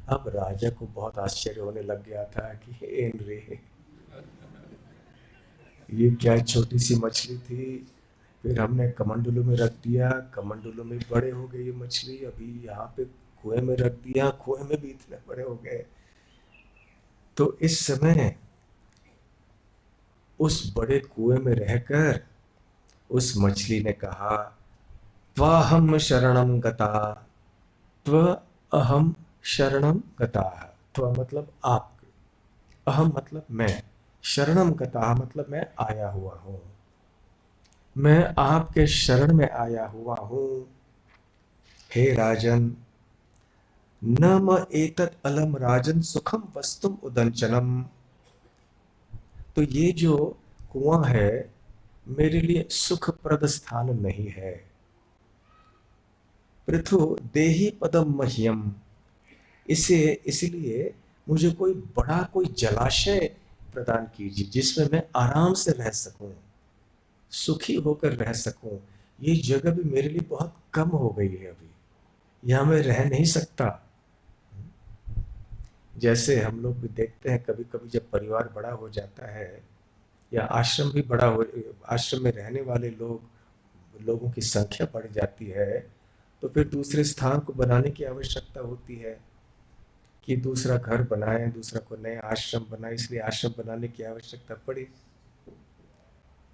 अब राजा को बहुत आश्चर्य होने लग गया था कि एन रे, ये क्या छोटी सी मछली थी, फिर हमने कमंडलू में रख दिया, कमंडलू में बड़े हो गए ये मछली, अभी यहाँ पे कुएं में रख दिया, कुएं में भी इतने बड़े हो गए। तो इस समय उस बड़े कुएं में रहकर उस मछली ने कहा, त्वाहम शरणम गता, त्व अहम शरणम गता। त्व मतलब आप, अहम मतलब मैं, शरणम गता मतलब मैं आया हुआ हूं, मैं आपके शरण में आया हुआ हूं। हे राजन, न म एतत् अलम राजन सुखम वस्तुम उदंचनम। तो ये जो कुआं है मेरे लिए सुखप्रद स्थान नहीं है। पृथु देहि पदम मह्यम, इसे इसलिए मुझे कोई बड़ा कोई जलाशय प्रदान कीजिए जिसमें मैं आराम से रह सकूं, सुखी होकर रह सकूं। ये जगह भी मेरे लिए बहुत कम हो गई है, अभी यहां मैं रह नहीं सकता। जैसे हम लोग भी देखते हैं कभी कभी जब परिवार बड़ा हो जाता है या आश्रम भी बड़ा हो, आश्रम में रहने वाले लोगों की संख्या बढ़ जाती है, तो फिर दूसरे स्थान को बनाने की आवश्यकता होती है कि दूसरा घर बनाए, दूसरा को नया आश्रम बनाए, इसलिए आश्रम बनाने की आवश्यकता पड़ी।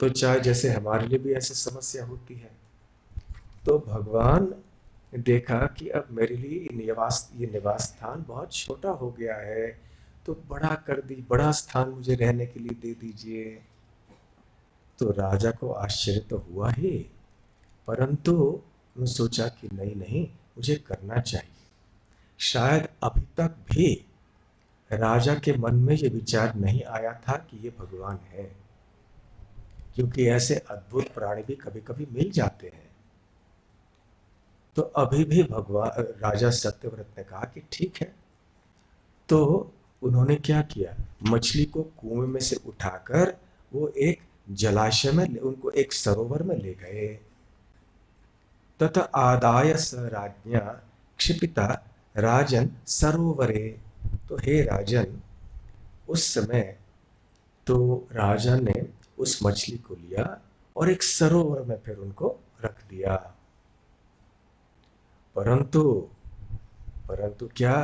तो चाहे जैसे हमारे लिए भी ऐसी समस्या होती है, तो भगवान ने देखा कि अब मेरे लिए ये निवास स्थान बहुत छोटा हो गया है, तो बड़ा कर दी, बड़ा स्थान मुझे रहने के लिए दे दीजिए। तो राजा को आश्चर्य तो हुआ ही, परंतु उन्होंने सोचा कि नहीं नहीं, मुझे करना चाहिए। शायद अभी तक भी राजा के मन में ये विचार नहीं आया था कि ये भगवान है, क्योंकि ऐसे अद्भुत प्राणी भी कभी कभी मिल जाते हैं। तो अभी भी भगवान राजा सत्यव्रत ने कहा कि ठीक है। तो उन्होंने क्या किया, मछली को कुएं में से उठाकर वो एक जलाशय में, उनको एक सरोवर में ले गए। तथा आदाय स राज्ञा क्षिपिता राजन सरोवरे। तो हे राजन, उस समय तो राजा ने उस मछली को लिया और एक सरोवर में फिर उनको रख दिया। परंतु परंतु क्या,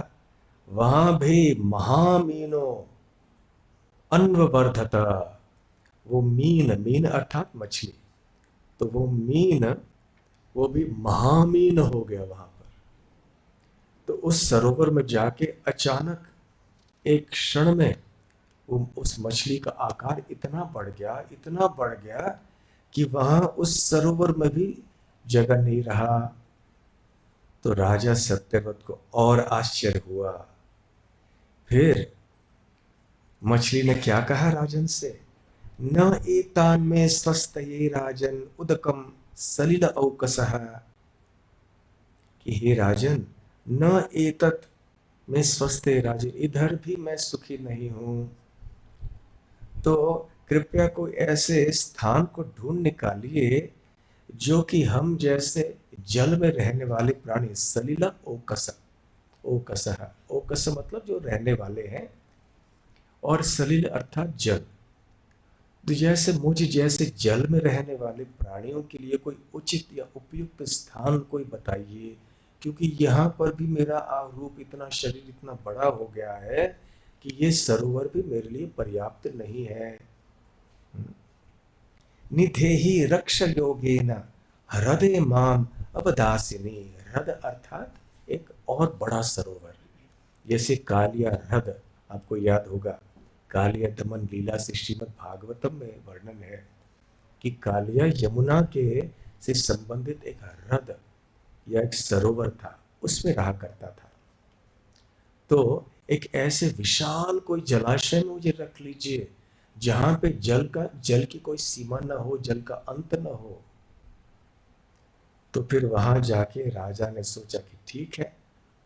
वहां भी महामीनो अन्ववर्धत, वो मीन, मीन अर्थात मछली, तो वो मीन, वो भी महामीन हो गया वहां पर। तो उस सरोवर में जाके अचानक एक क्षण में वो उस मछली का आकार इतना बढ़ गया, इतना बढ़ गया कि वहां उस सरोवर में भी जगह नहीं रहा। तो राजा सत्यव्रत को और आश्चर्य हुआ। फिर मछली ने क्या कहा राजन से, न एतान में स्वस्थ ये राजन उदकम सलिल औकसः। कि हे राजन, न एतत में स्वस्थ राजन, इधर भी मैं सुखी नहीं हूं, तो कृपया कोई ऐसे स्थान को ढूंढ निकालिए जो कि हम जैसे जल में रहने वाले प्राणी, सलिला ओकस, ओकसः, ओकस मतलब जो रहने वाले हैं, और सलिल अर्थात जल। तो जैसे मुझे जैसे जल में रहने वाले प्राणियों के लिए कोई उचित या उपयुक्त स्थान कोई बताइए, क्योंकि यहाँ पर भी मेरा रूप, इतना शरीर इतना बड़ा हो गया है कि ये सरोवर भी मेरे लिए पर्याप्त नहीं है। निधेहि रक्ष योगेन हृदय माम अवदासिनी। हृद अर्थात एक और बड़ा सरोवर, जैसे कालिया हृद, आपको याद होगा कालिया दमन लीला से श्रीमद् भागवतम में वर्णन है कि कालिया यमुना के से संबंधित एक हृद या एक सरोवर था, उसमें रहा करता था। तो एक ऐसे विशाल कोई जलाशय में मुझे रख लीजिए जहां पे जल की कोई सीमा ना हो, जल का अंत ना हो। तो फिर वहां जाके राजा ने सोचा कि ठीक है,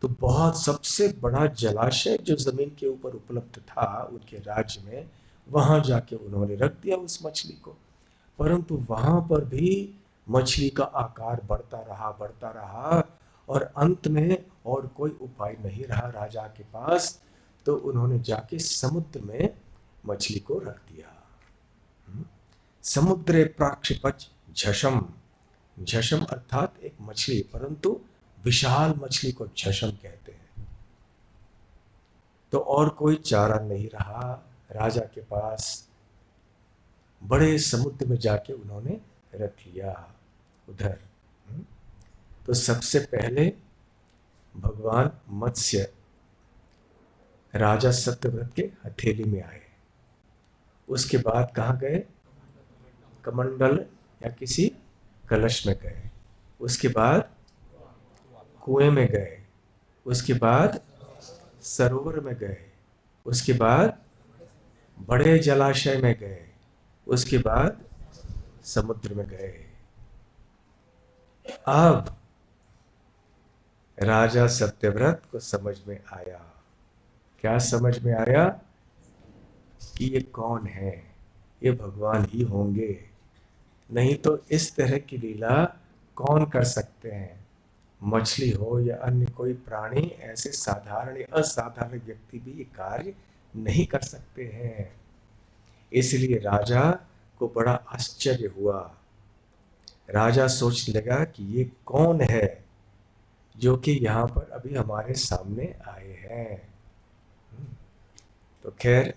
तो बहुत सबसे बड़ा जलाशय जो जमीन के ऊपर उपलब्ध था उनके राज्य में, वहां जाके उन्होंने रख दिया उस मछली को। परंतु वहां पर भी मछली का आकार बढ़ता रहा और अंत में और कोई उपाय नहीं रहा राजा के पास, तो उन्होंने जाके समुद्र में मछली को रख दिया। समुद्रे प्राक्षिपच झषम, झषम अर्थात एक मछली, परंतु विशाल मछली को झषम कहते हैं। तो और कोई चारा नहीं रहा राजा के पास, बड़े समुद्र में जाके उन्होंने रख लिया उधर। तो सबसे पहले भगवान मत्स्य राजा सत्यव्रत के हथेली में आए, उसके बाद कहाँ गए? कमंडल या किसी कलश में गए, उसके बाद कुएं में गए, उसके बाद सरोवर में गए, उसके बाद बड़े जलाशय में गए, उसके बाद समुद्र में गए। अब राजा सत्यव्रत को समझ में आया, क्या समझ में आया? कि ये कौन है, ये भगवान ही होंगे, नहीं तो इस तरह की लीला कौन कर सकते हैं? मछली हो या अन्य कोई प्राणी, ऐसे साधारण या असाधारण व्यक्ति भी ये कार्य नहीं कर सकते हैं। इसलिए राजा को बड़ा आश्चर्य हुआ। राजा सोचने लगा कि ये कौन है जो कि यहाँ पर अभी हमारे सामने आए हैं। तो खैर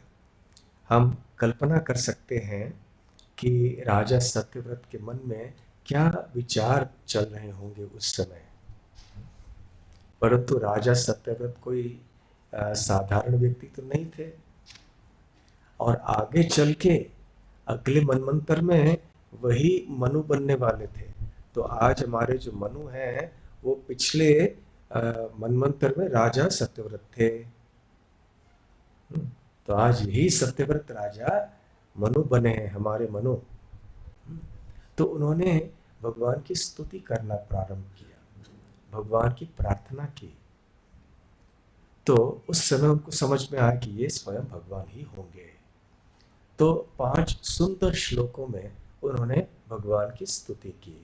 हम कल्पना कर सकते हैं कि राजा सत्यव्रत के मन में क्या विचार चल रहे होंगे उस समय। परंतु राजा सत्यव्रत कोई साधारण व्यक्ति तो नहीं थे, और आगे चल के अगले मनमंत्र में वही मनु बनने वाले थे। तो आज हमारे जो मनु हैं वो पिछले मनमंत्र में राजा सत्यव्रत थे। तो आज यही सत्यव्रत राजा मनु बने हैं, हमारे मनु। तो उन्होंने भगवान की स्तुति करना प्रारंभ किया, भगवान की प्रार्थना की। तो उस समय उनको समझ में आया कि ये स्वयं भगवान ही होंगे। तो 5 सुंदर श्लोकों में उन्होंने भगवान की स्तुति की।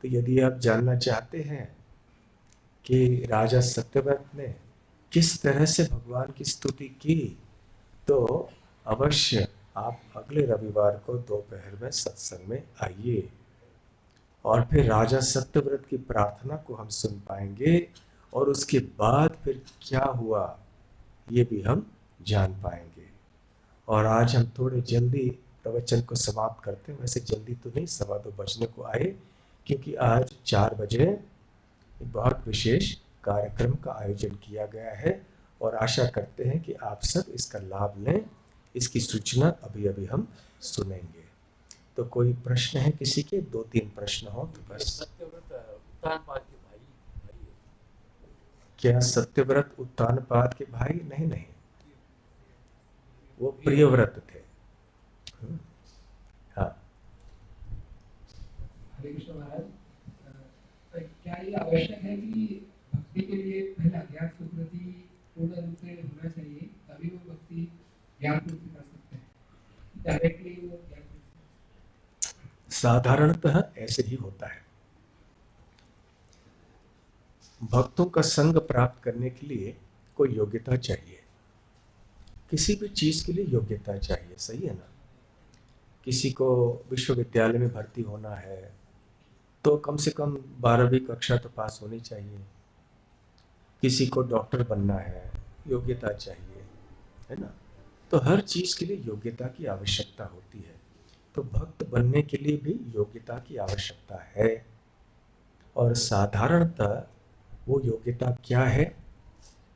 तो यदि आप जानना चाहते हैं कि राजा सत्यव्रत ने किस तरह से भगवान की स्तुति की, तो अवश्य आप अगले रविवार को दोपहर में सत्संग में आइए, और फिर राजा सत्यव्रत की प्रार्थना को हम सुन पाएंगे, और उसके बाद फिर क्या हुआ ये भी हम जान पाएंगे। और आज हम थोड़े जल्दी प्रवचन को समाप्त करते हैं, वैसे जल्दी तो नहीं, 2:15 बजने को आए, क्योंकि आज 4 बजे एक बहुत विशेष कार्यक्रम का आयोजन किया गया है, और आशा करते हैं कि आप सब इसका लाभ लें। इसकी सूचना अभी अभी हम सुनेंगे। तो कोई प्रश्न है किसी के? 2-3 प्रश्न हो तो बस। सत्यव्रत उत्तानपाद के भाई क्या सत्यव्रत उत्तानपाद के भाई? नहीं नहीं, वो प्रियव्रत थे। हाँ, हरे कृष्ण महाराज, क्या ये आवश्यक है कि भक्ति के लिए पहले अज्ञान सुकृति पूर्ण रूप से होना चाहिए, तभी वो भक्ति ज्ञान पूर्ति कर सकते हैं? डायरेक्टली वो ज्ञान पूर्ति? साधारणतः ऐसे ही होता है। भक्तों का संग प्राप्त करने के लिए कोई योग्यता चाहिए, किसी भी चीज के लिए योग्यता चाहिए, सही है ना? किसी को विश्वविद्यालय में भर्ती होना है तो कम से कम 12वीं कक्षा तो पास होनी चाहिए। किसी को डॉक्टर बनना है, योग्यता चाहिए, है ना? तो हर चीज के लिए योग्यता की आवश्यकता होती है। तो भक्त बनने के लिए भी योग्यता की आवश्यकता है। और साधारणतः वो योग्यता क्या है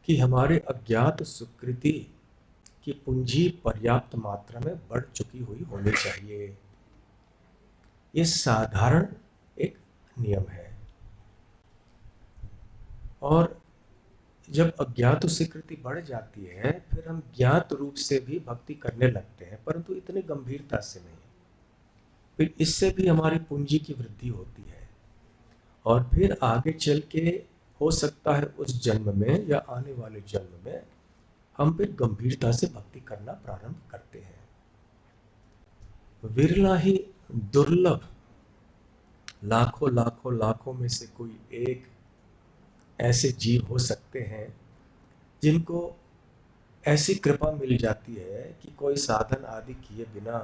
कि हमारे अज्ञात सुकृति कि पूंजी पर्याप्त मात्रा में बढ़ चुकी हुई होनी चाहिए। ये साधारण एक नियम है। और जब अज्ञात स्वीकृति बढ़ जाती है, फिर हम ज्ञात रूप से भी भक्ति करने लगते हैं, परंतु इतनी गंभीरता से नहीं। फिर इससे भी हमारी पूंजी की वृद्धि होती है, और फिर आगे चल के हो सकता है उस जन्म में या आने वाले जन्म में हम फिर गंभीरता से भक्ति करना प्रारंभ करते हैं। विरला ही, दुर्लभ, लाखों लाखों लाखों में से कोई एक ऐसे जीव हो सकते हैं जिनको ऐसी कृपा मिल जाती है कि कोई साधन आदि किए बिना,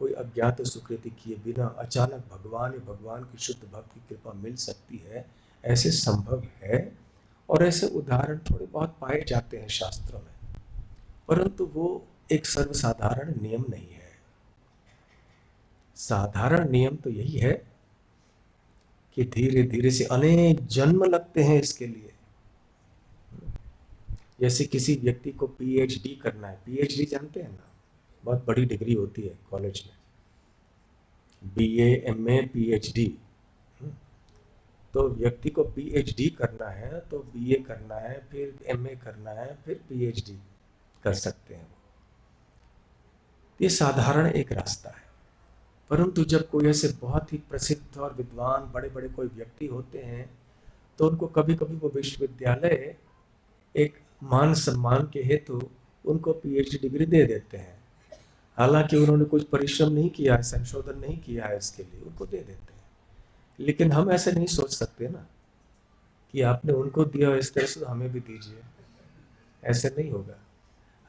कोई अज्ञात सुकृति किए बिना अचानक भगवान की शुद्ध भक्ति की कृपा मिल सकती है। ऐसे संभव है, और ऐसे उदाहरण थोड़े बहुत पाए जाते हैं शास्त्रों में, परंतु वो एक सर्वसाधारण नियम नहीं है। साधारण नियम तो यही है कि धीरे धीरे से अनेक जन्म लगते हैं इसके लिए। जैसे किसी व्यक्ति को पीएचडी करना है, पीएचडी जानते हैं ना, बहुत बड़ी डिग्री होती है कॉलेज में, बीए, एमए, पीएचडी। तो व्यक्ति को पीएचडी करना है तो बीए करना है, फिर एमए करना है, फिर पीएचडी कर सकते हैं। ये साधारण एक रास्ता है। परंतु जब कोई ऐसे बहुत ही प्रसिद्ध और विद्वान बड़े बड़े कोई व्यक्ति होते हैं, तो उनको कभी कभी वो विश्वविद्यालय एक मान सम्मान के हेतु उनको पीएचडी डिग्री दे देते हैं। हालांकि उन्होंने कुछ परिश्रम नहीं किया है, संशोधन नहीं किया है, इसके लिए उनको दे देते हैं। लेकिन हम ऐसे नहीं सोच सकते ना कि आपने उनको दिया इस तरह से हमें भी दीजिए, ऐसे नहीं होगा।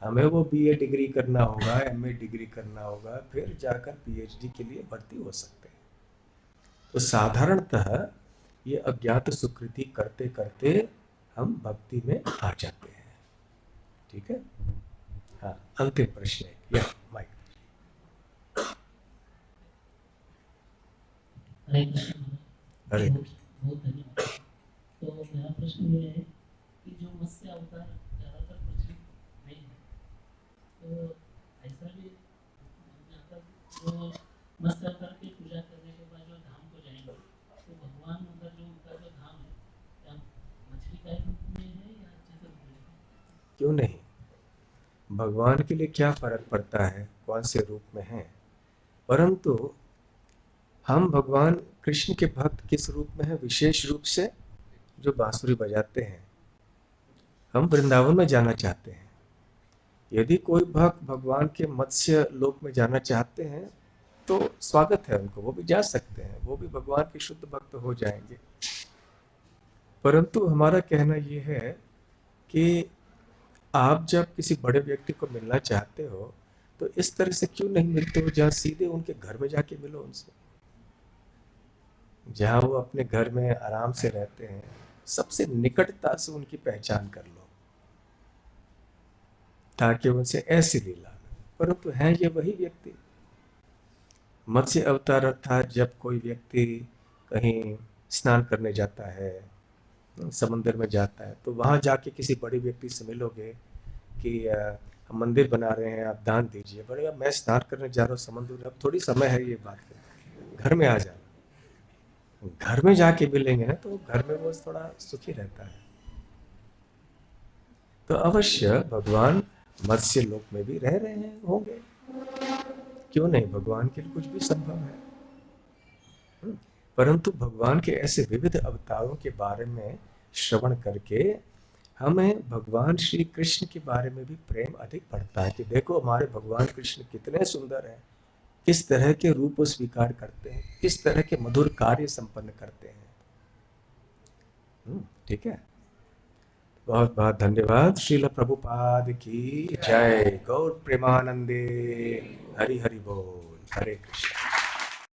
हमें वो बीए डिग्री करना होगा, एमए डिग्री करना होगा, फिर जाकर पीएचडी के लिए भर्ती हो सकते हैं। तो साधारणतः ये अज्ञात सुकृति करते करते हम भक्ति में आ जाते हैं। ठीक है। हाँ, अंतिम प्रश्न है, या माइक। हरे कृष्ण। हरे बहुत धन्यवाद। तो मेरा प्रश्न ये है कि जो मत्स्य अवतार ज्यादातर प्रचलित नहीं है, तो ऐसा भी जो मत्स्य अवतार की पूजा करने के बाद जो धाम को जाएंगे, तो भगवान अगर जो उनका जो धाम है, क्या मछली का रूप में है या अच्छे से? क्यों नहीं, भगवान के लिए क्या फर्क पड़ता है कौन से रूप में है। परंतु हम भगवान कृष्ण के भक्त किस रूप में है, विशेष रूप से जो बांसुरी बजाते हैं। हम वृंदावन में जाना चाहते हैं। यदि कोई भक्त भगवान के मत्स्य लोक में जाना चाहते हैं तो स्वागत है उनको, वो भी जा सकते हैं, वो भी भगवान के शुद्ध भक्त हो जाएंगे। परंतु हमारा कहना ये है कि आप जब किसी बड़े व्यक्ति को मिलना चाहते हो तो इस तरह से क्यों नहीं मिलते हो, जहाँ सीधे उनके घर में जाके मिलो उनसे, जहाँ वो अपने घर में आराम से रहते हैं, सबसे निकटता से उनकी पहचान कर लो, ताकि उनसे ऐसी लीला। परंतु हैं ये वही व्यक्ति। मत्स्य अवतार अर्थात जब कोई व्यक्ति कहीं स्नान करने जाता है, समंदर में जाता है, तो वहां जाके किसी बड़े व्यक्ति से मिलोगे कि हम मंदिर बना रहे हैं, आप दान दीजिए। बड़े, मैं स्नान करने जा रहा हूँ समुद्र में, अब थोड़ी समय है ये बात करने, घर में आ जाना। घर में जाके मिलेंगे ना तो घर में वो थोड़ा सुखी रहता है। तो अवश्य भगवान मत्स्य लोक में भी रह रहे हैं, होंगे, क्यों नहीं, भगवान के लिए कुछ भी संभव है। परंतु भगवान के ऐसे विविध अवतारों के बारे में श्रवण करके हमें भगवान श्री कृष्ण के बारे में भी प्रेम अधिक बढ़ता है कि देखो हमारे भगवान कृष्ण कितने सुंदर हैं, किस तरह के रूप स्वीकार करते हैं, किस तरह के मधुर कार्य संपन्न करते हैं। ठीक है, बहुत बहुत धन्यवाद। श्रील प्रभुपाद की जय। गौर प्रेमानंदे। हरि हरि बोल। हरे कृष्ण।